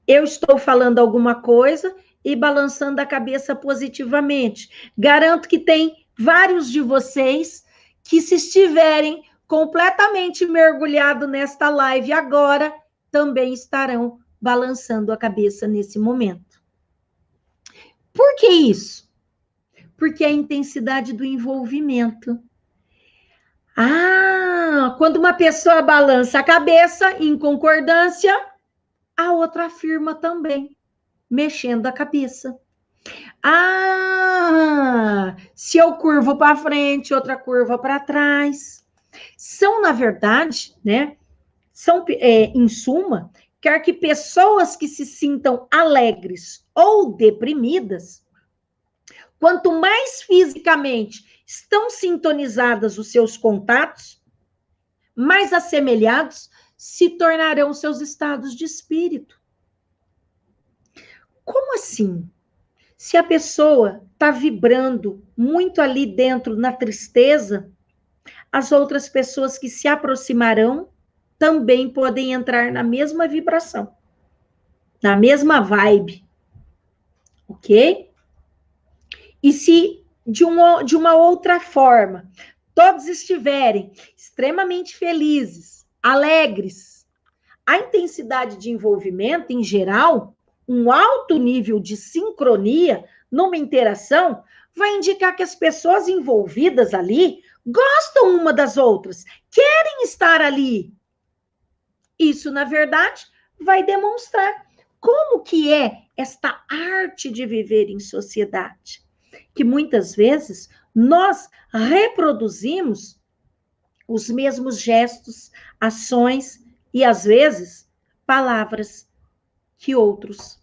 A: Eu estou falando alguma coisa e balançando a cabeça positivamente. Garanto que tem vários de vocês que, se estiverem completamente mergulhados nesta live agora, também estarão balançando a cabeça nesse momento. Por que isso? Porque a intensidade do envolvimento. Quando uma pessoa balança a cabeça em concordância, a outra afirma também, mexendo a cabeça. Se eu curvo para frente, outra curva para trás. São, na verdade, né? Em suma, quer que pessoas que se sintam alegres ou deprimidas, quanto mais fisicamente estão sintonizadas os seus contatos, mais assemelhados se tornarão seus estados de espírito. Como assim? Se a pessoa está vibrando muito ali dentro na tristeza, as outras pessoas que se aproximarão também podem entrar na mesma vibração, na mesma vibe, ok? E se de uma outra forma todos estiverem extremamente felizes, alegres, a intensidade de envolvimento, em geral, um alto nível de sincronia numa interação, vai indicar que as pessoas envolvidas ali gostam uma das outras, querem estar ali. Isso, na verdade, vai demonstrar como que é esta arte de viver em sociedade, que muitas vezes nós reproduzimos os mesmos gestos, ações e, às vezes, palavras que outros.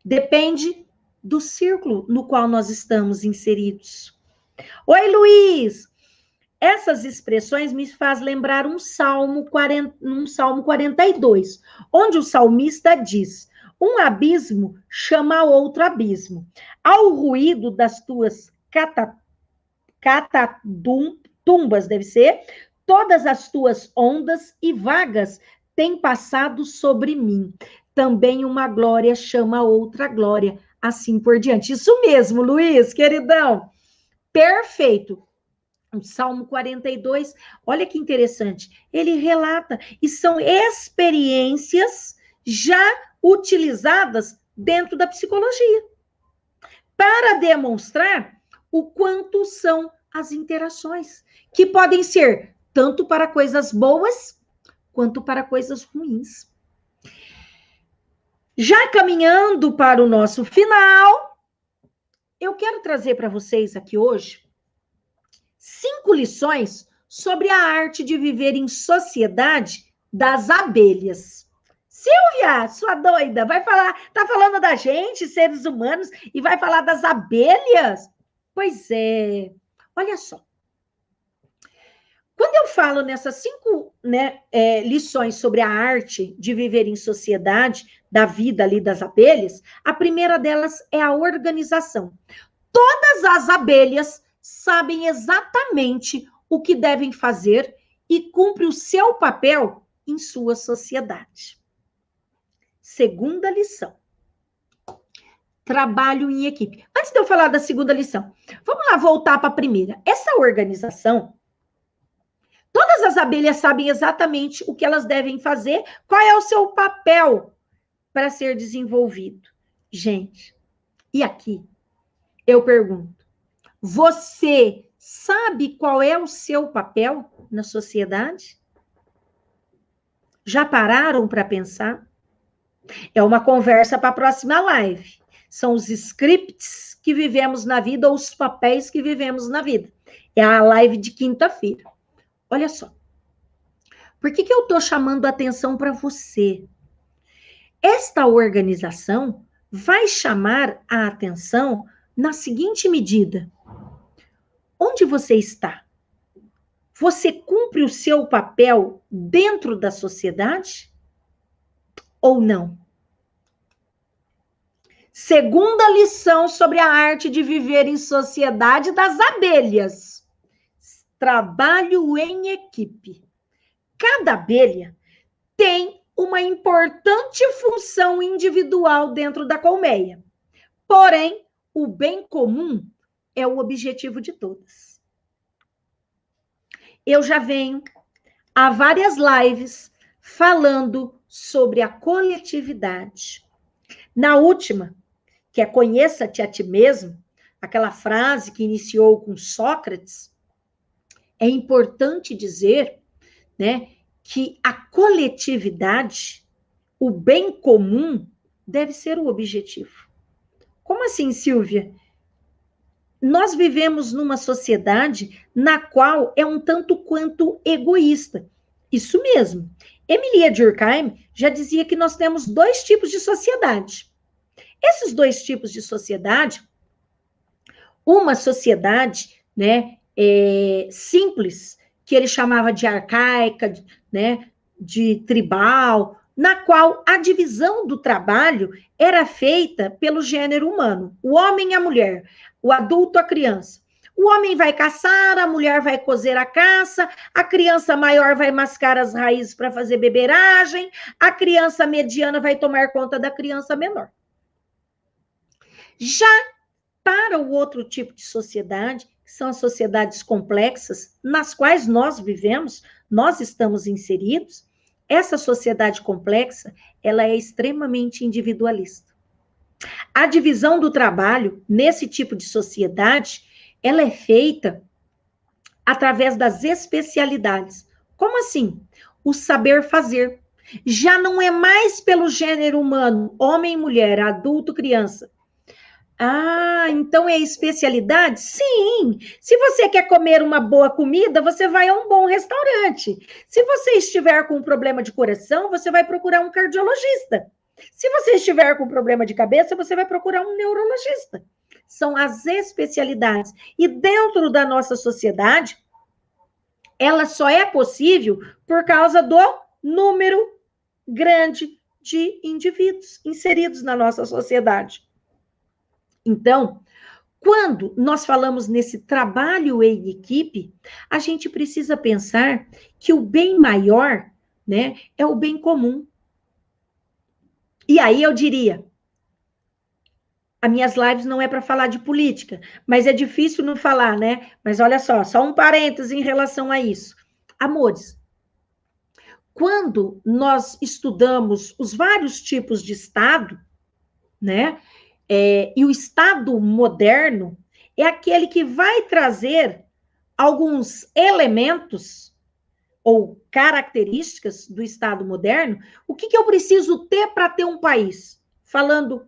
A: Depende do círculo no qual nós estamos inseridos. Oi, Luiz! Essas expressões me faz lembrar um Salmo 42, onde o salmista diz: um abismo chama outro abismo. Ao ruído das tuas catatumbas, deve ser, todas as tuas ondas e vagas têm passado sobre mim. Também uma glória chama outra glória, assim por diante. Isso mesmo, Luiz, queridão. Perfeito. O Salmo 42, olha que interessante, ele relata, e são experiências já utilizadas dentro da psicologia, para demonstrar o quanto são as interações, que podem ser tanto para coisas boas, quanto para coisas ruins. Já caminhando para o nosso final, eu quero trazer para vocês aqui hoje 5 lições sobre a arte de viver em sociedade das abelhas. Silvia, sua doida, vai falar, tá falando da gente, seres humanos, e vai falar das abelhas? Pois é, olha só. Quando eu falo nessas 5 lições sobre a arte de viver em sociedade, da vida ali das abelhas, a primeira delas é a organização. Todas as abelhas sabem exatamente o que devem fazer e cumprem o seu papel em sua sociedade. Segunda lição. Trabalho em equipe. Antes de eu falar da segunda lição, vamos lá voltar para a primeira. Essa organização, todas as abelhas sabem exatamente o que elas devem fazer, qual é o seu papel para ser desenvolvido. Gente, e aqui eu pergunto, você sabe qual é o seu papel na sociedade? Já pararam para pensar? É uma conversa para a próxima live. São os scripts que vivemos na vida ou os papéis que vivemos na vida. É a live de quinta-feira. Olha só. Por que eu estou chamando a atenção para você? Esta organização vai chamar a atenção na seguinte medida. Onde você está? Você cumpre o seu papel dentro da sociedade? Ou não? Segunda lição sobre a arte de viver em sociedade das abelhas. Trabalho em equipe. Cada abelha tem uma importante função individual dentro da colmeia. Porém, o bem comum é o objetivo de todas. Eu já venho há várias lives falando sobre a coletividade. Na última, que é conheça-te a ti mesmo, aquela frase que iniciou com Sócrates, é importante dizer, né, que a coletividade, o bem comum, deve ser o objetivo. Como assim, Silvia? Nós vivemos numa sociedade na qual é um tanto quanto egoísta. Isso mesmo. Emilia Durkheim já dizia que nós temos 2 tipos de sociedade. Esses 2 tipos de sociedade, uma sociedade, né, simples, que ele chamava de arcaica, né, de tribal, na qual a divisão do trabalho era feita pelo gênero humano, o homem e a mulher, o adulto e a criança. O homem vai caçar, a mulher vai cozer a caça, a criança maior vai mascar as raízes para fazer beberagem, a criança mediana vai tomar conta da criança menor. Já para o outro tipo de sociedade, que são as sociedades complexas, nas quais nós vivemos, nós estamos inseridos, essa sociedade complexa, ela é extremamente individualista. A divisão do trabalho nesse tipo de sociedade, ela é feita através das especialidades. Como assim? O saber fazer. Já não é mais pelo gênero humano, homem, mulher, adulto, criança. Ah, então é especialidade? Sim. Se você quer comer uma boa comida, você vai a um bom restaurante. Se você estiver com um problema de coração, você vai procurar um cardiologista. Se você estiver com problema de cabeça, você vai procurar um neurologista. São as especialidades. E dentro da nossa sociedade, ela só é possível por causa do número grande de indivíduos inseridos na nossa sociedade. Então, quando nós falamos nesse trabalho em equipe, a gente precisa pensar que o bem maior, né, é o bem comum. E aí eu diria, as minhas lives não é para falar de política, mas é difícil não falar, né? Mas olha só um parêntese em relação a isso. Amores, quando nós estudamos os vários tipos de Estado, né? E o Estado moderno é aquele que vai trazer alguns elementos ou características do Estado moderno, o que eu preciso ter para ter um país? Falando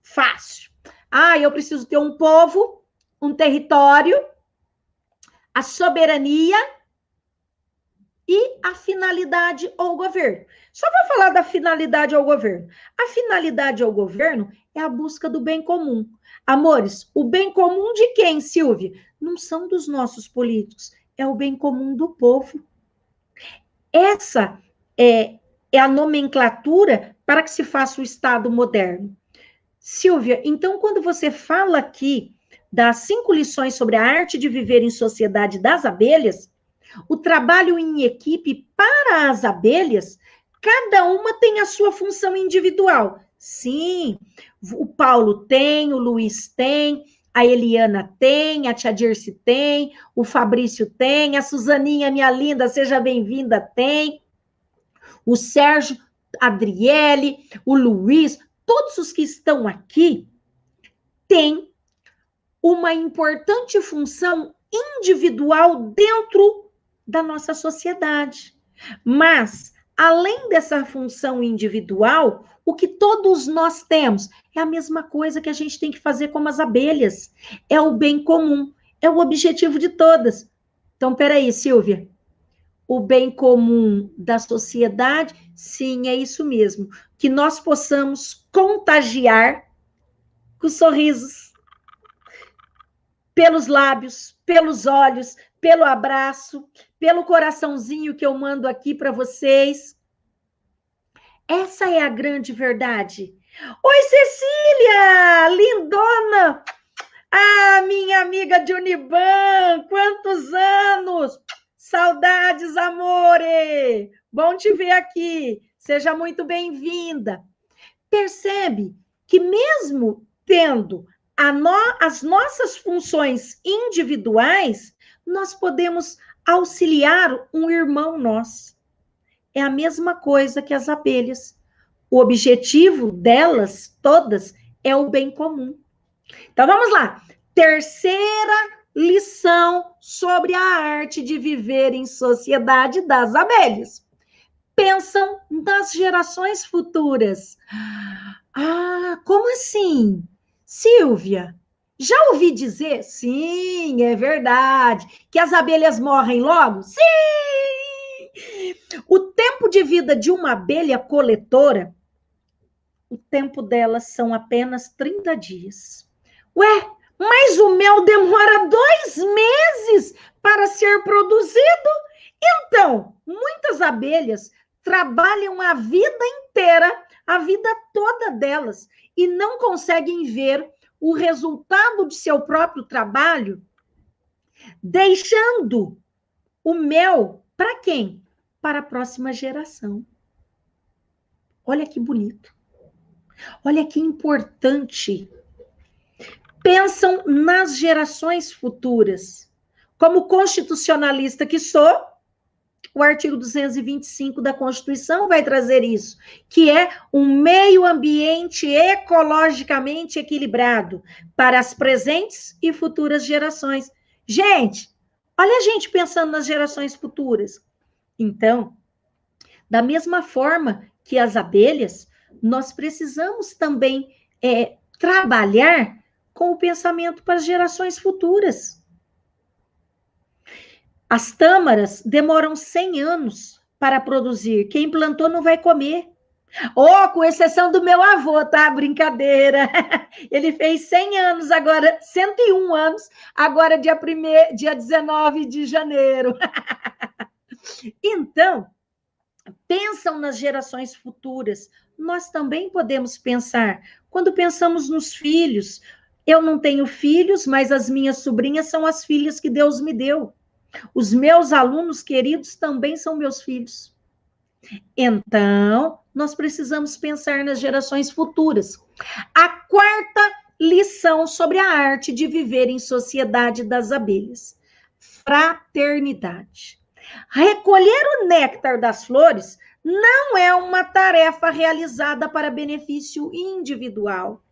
A: fácil. Eu preciso ter um povo, um território, a soberania e a finalidade ao governo. Só vou falar da finalidade ao governo. A finalidade ao governo é a busca do bem comum. Amores, o bem comum de quem, Silvia? Não são dos nossos políticos, é o bem comum do povo. Essa é a nomenclatura para que se faça o Estado moderno. Silvia, então, quando você fala aqui das 5 lições sobre a arte de viver em sociedade das abelhas, o trabalho em equipe para as abelhas, cada uma tem a sua função individual. Sim, o Paulo tem, o Luiz tem, a Eliana tem, a Tia Dirce tem, o Fabrício tem, a Suzaninha, minha linda, seja bem-vinda, tem, o Sérgio, a Adriele, o Luiz, todos os que estão aqui têm uma importante função individual dentro da nossa sociedade. Mas, além dessa função individual, o que todos nós temos é a mesma coisa que a gente tem que fazer como as abelhas. É o bem comum, é o objetivo de todas. Então, peraí, Silvia. O bem comum da sociedade, sim, é isso mesmo. Que nós possamos contagiar com sorrisos, pelos lábios, pelos olhos, pelo abraço, pelo coraçãozinho que eu mando aqui para vocês. Essa é a grande verdade. Oi, Cecília! Lindona! Minha amiga de Uniban! Quantos anos! Saudades, amore! Bom te ver aqui. Seja muito bem-vinda. Percebe que mesmo tendo as nossas funções individuais, nós podemos auxiliar um irmão nosso. É a mesma coisa que as abelhas. O objetivo delas, todas, é o bem comum. Então, vamos lá. Terceira lição sobre a arte de viver em sociedade das abelhas. Pensam nas gerações futuras. Como assim? Silvia, já ouvi dizer? Sim, é verdade. Que as abelhas morrem logo? Sim! O tempo de vida de uma abelha coletora, o tempo delas são apenas 30 dias. Ué, mas o mel demora 2 meses para ser produzido? Então, muitas abelhas trabalham a vida inteira, a vida toda delas, e não conseguem ver o resultado de seu próprio trabalho, deixando o mel para quem? Para a próxima geração. Olha que bonito. Olha que importante. Pensam nas gerações futuras. Como constitucionalista que sou, o artigo 225 da Constituição vai trazer isso, que é um meio ambiente ecologicamente equilibrado para as presentes e futuras gerações. Gente, olha a gente pensando nas gerações futuras. Então, da mesma forma que as abelhas, nós precisamos também trabalhar com o pensamento para as gerações futuras. As tâmaras demoram 100 anos para produzir. Quem plantou não vai comer. Com exceção do meu avô, tá? Brincadeira. Ele fez 100 anos agora, 101 anos, agora dia 19 de janeiro. Então, pensam nas gerações futuras. Nós também podemos pensar. Quando pensamos nos filhos, eu não tenho filhos, mas as minhas sobrinhas são as filhas que Deus me deu. Os meus alunos queridos também são meus filhos. Então, nós precisamos pensar nas gerações futuras. A quarta lição sobre a arte de viver em sociedade das abelhas: fraternidade. Recolher o néctar das flores não é uma tarefa realizada para benefício individual.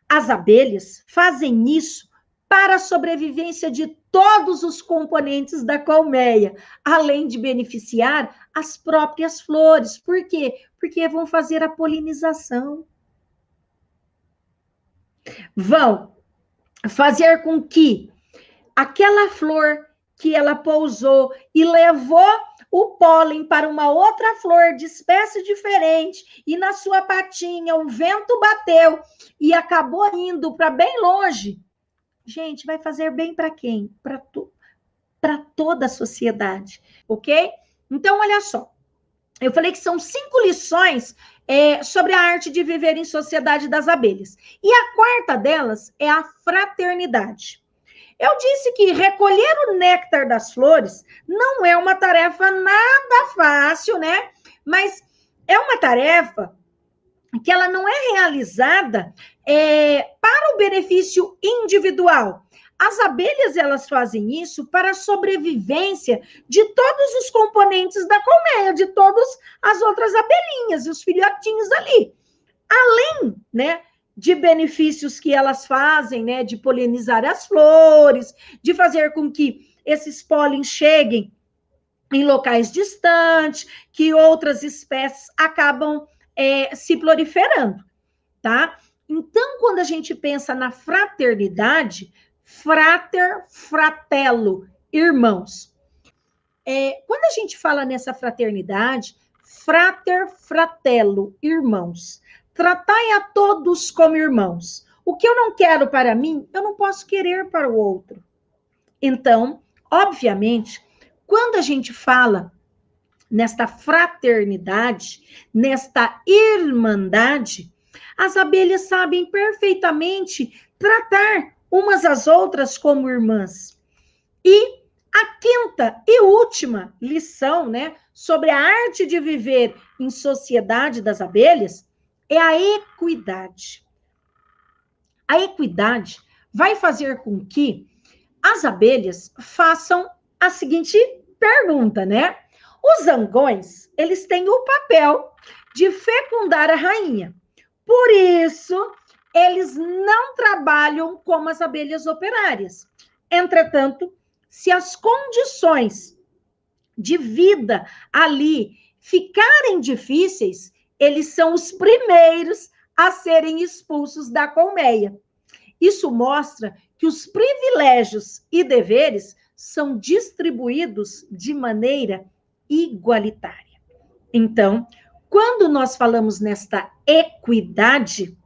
A: As abelhas fazem isso para a sobrevivência de todos os componentes da colmeia, além de beneficiar as próprias flores. Por quê? Porque vão fazer a polinização. Vão fazer com que aquela flor que ela pousou e levou o pólen para uma outra flor de espécie diferente, e na sua patinha o vento bateu e acabou indo para bem longe. Gente, vai fazer bem para quem? Para toda a sociedade, ok? Então, olha só. Eu falei que são 5 lições sobre a arte de viver em sociedade das abelhas. E a quarta delas é a fraternidade. Eu disse que recolher o néctar das flores não é uma tarefa nada fácil, né? Mas é uma tarefa que ela não é realizada para o benefício individual. As abelhas, elas fazem isso para a sobrevivência de todos os componentes da colmeia, de todas as outras abelhinhas e os filhotinhos ali. Além, né, de benefícios que elas fazem, né, de polinizar as flores, de fazer com que esses pólens cheguem em locais distantes, que outras espécies acabam se proliferando, tá? Então, quando a gente pensa na fraternidade, frater, fratello, irmãos. Quando a gente fala nessa fraternidade, frater, fratello, irmãos. Tratai a todos como irmãos. O que eu não quero para mim, eu não posso querer para o outro. Então, obviamente, quando a gente fala nesta fraternidade, nesta irmandade, as abelhas sabem perfeitamente tratar umas às outras como irmãs. E a quinta e última lição, né, sobre a arte de viver em sociedade das abelhas é a equidade. A equidade vai fazer com que as abelhas façam a seguinte pergunta, né? Os zangões, eles têm o papel de fecundar a rainha. Por isso, eles não trabalham como as abelhas operárias. Entretanto, se as condições de vida ali ficarem difíceis, eles são os primeiros a serem expulsos da colmeia. Isso mostra que os privilégios e deveres são distribuídos de maneira igualitária. Então, quando nós falamos nesta equidade,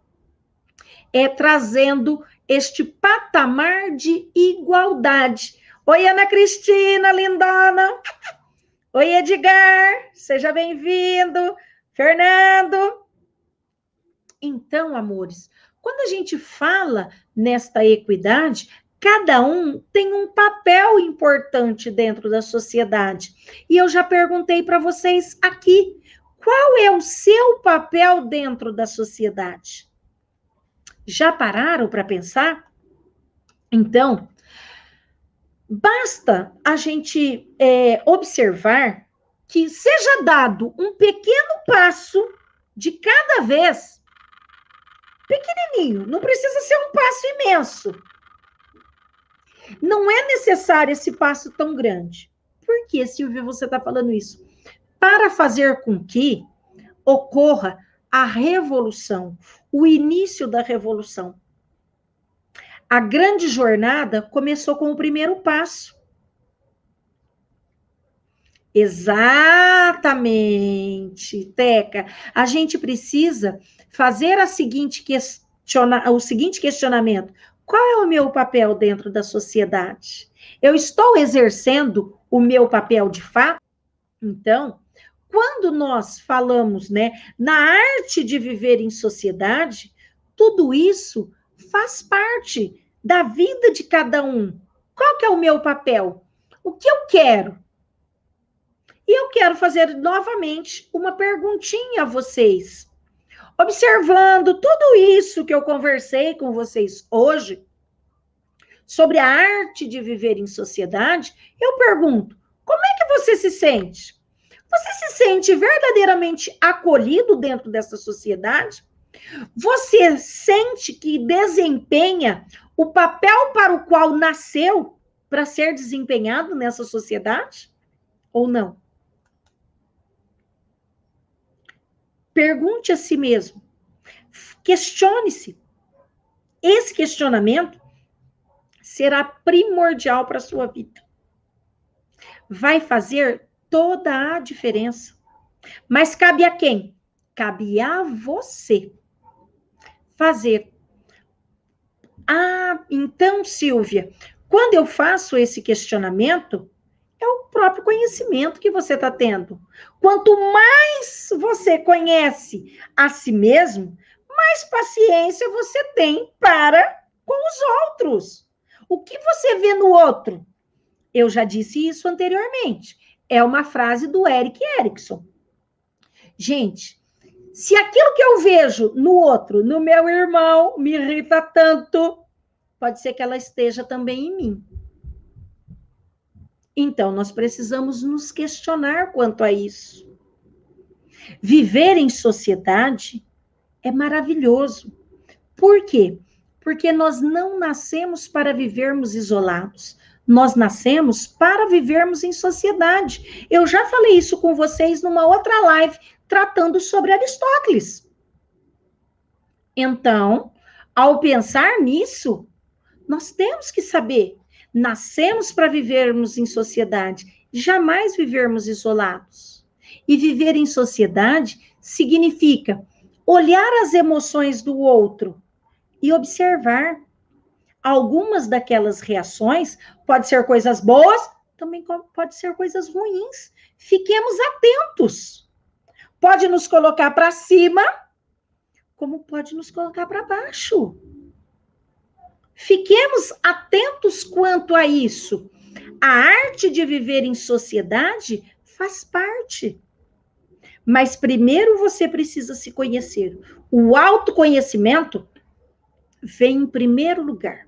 A: é trazendo este patamar de igualdade. Oi, Ana Cristina, lindona. Oi, Edgar, seja bem-vindo. Fernando. Então, amores, quando a gente fala nesta equidade, cada um tem um papel importante dentro da sociedade. E eu já perguntei para vocês aqui, qual é o seu papel dentro da sociedade? Já pararam para pensar? Então, basta a gente observar que seja dado um pequeno passo de cada vez, pequenininho, não precisa ser um passo imenso. Não é necessário esse passo tão grande. Por que, Silvia, você está falando isso? Para fazer com que ocorra a revolução, o início da revolução. A grande jornada começou com o primeiro passo. Exatamente, Teca. A gente precisa fazer o seguinte questionamento. Qual é o meu papel dentro da sociedade? Eu estou exercendo o meu papel de fato? Então, quando nós falamos, né, na arte de viver em sociedade, tudo isso faz parte da vida de cada um. Qual que é o meu papel? O que eu quero? E eu quero fazer novamente uma perguntinha a vocês. Observando tudo isso que eu conversei com vocês hoje, sobre a arte de viver em sociedade, eu pergunto, como é que você se sente? Você se sente verdadeiramente acolhido dentro dessa sociedade? Você sente que desempenha o papel para o qual nasceu para ser desempenhado nessa sociedade? Ou não? Pergunte a si mesmo. Questione-se. Esse questionamento será primordial para a sua vida. Vai fazer toda a diferença. Mas cabe a quem? Cabe a você fazer. Ah, então, Silvia, quando eu faço esse questionamento, é o próprio conhecimento que você está tendo. Quanto mais você conhece a si mesmo, mais paciência você tem para com os outros. O que você vê no outro? Eu já disse isso anteriormente. É uma frase do Erik Erikson. Gente, se aquilo que eu vejo no outro, no meu irmão, me irrita tanto, pode ser que ela esteja também em mim. Então, nós precisamos nos questionar quanto a isso. Viver em sociedade é maravilhoso. Por quê? Porque nós não nascemos para vivermos isolados. Nós nascemos para vivermos em sociedade. Eu já falei isso com vocês numa outra live, tratando sobre Aristóteles. Então, ao pensar nisso, nós temos que saber, nascemos para vivermos em sociedade, jamais vivermos isolados. E viver em sociedade significa olhar as emoções do outro e observar. Algumas daquelas reações pode ser coisas boas, também pode ser coisas ruins. Fiquemos atentos. Pode nos colocar para cima, como pode nos colocar para baixo. Fiquemos atentos quanto a isso. A arte de viver em sociedade faz parte. Mas primeiro você precisa se conhecer. O autoconhecimento vem em primeiro lugar.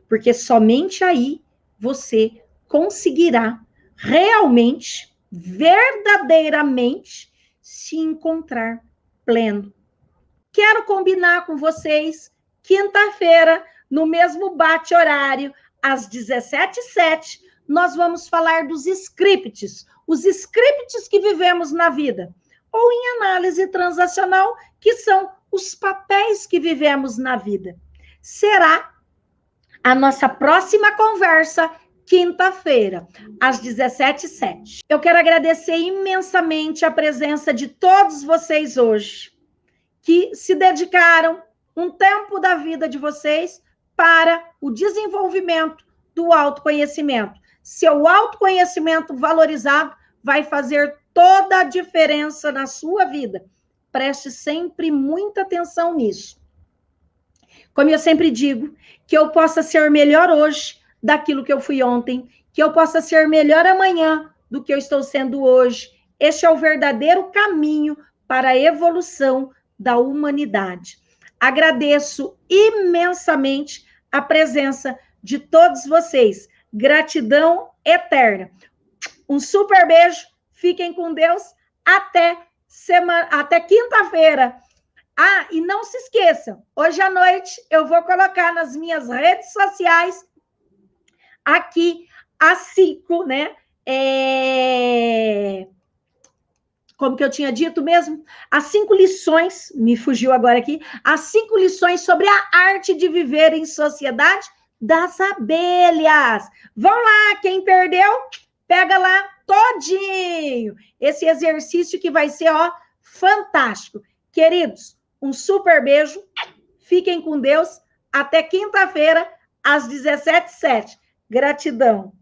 A: Porque somente aí você conseguirá realmente, verdadeiramente, se encontrar pleno. Quero combinar com vocês, quinta-feira, no mesmo bate-horário, às 17h07, nós vamos falar dos scripts, os scripts que vivemos na vida, ou em análise transacional, que são os papéis que vivemos na vida. Será a nossa próxima conversa, quinta-feira, às 17h07. Eu quero agradecer imensamente a presença de todos vocês hoje, que se dedicaram um tempo da vida de vocês para o desenvolvimento do autoconhecimento. Seu autoconhecimento valorizado vai fazer toda a diferença na sua vida. Preste sempre muita atenção nisso. Como eu sempre digo, que eu possa ser melhor hoje daquilo que eu fui ontem, que eu possa ser melhor amanhã do que eu estou sendo hoje. Este é o verdadeiro caminho para a evolução da humanidade. Agradeço imensamente a presença de todos vocês. Gratidão eterna. Um super beijo. Fiquem com Deus. Até quinta-feira. Ah, e não se esqueçam, hoje à noite eu vou colocar nas minhas redes sociais aqui as 5, né? Como que eu tinha dito mesmo? As 5 lições, me fugiu agora aqui, as 5 lições sobre a arte de viver em sociedade das abelhas. Vão lá, quem perdeu, pega lá todinho. Esse exercício que vai ser, ó, fantástico. Queridos, um super beijo. Fiquem com Deus. Até quinta-feira, às 17h07. Gratidão.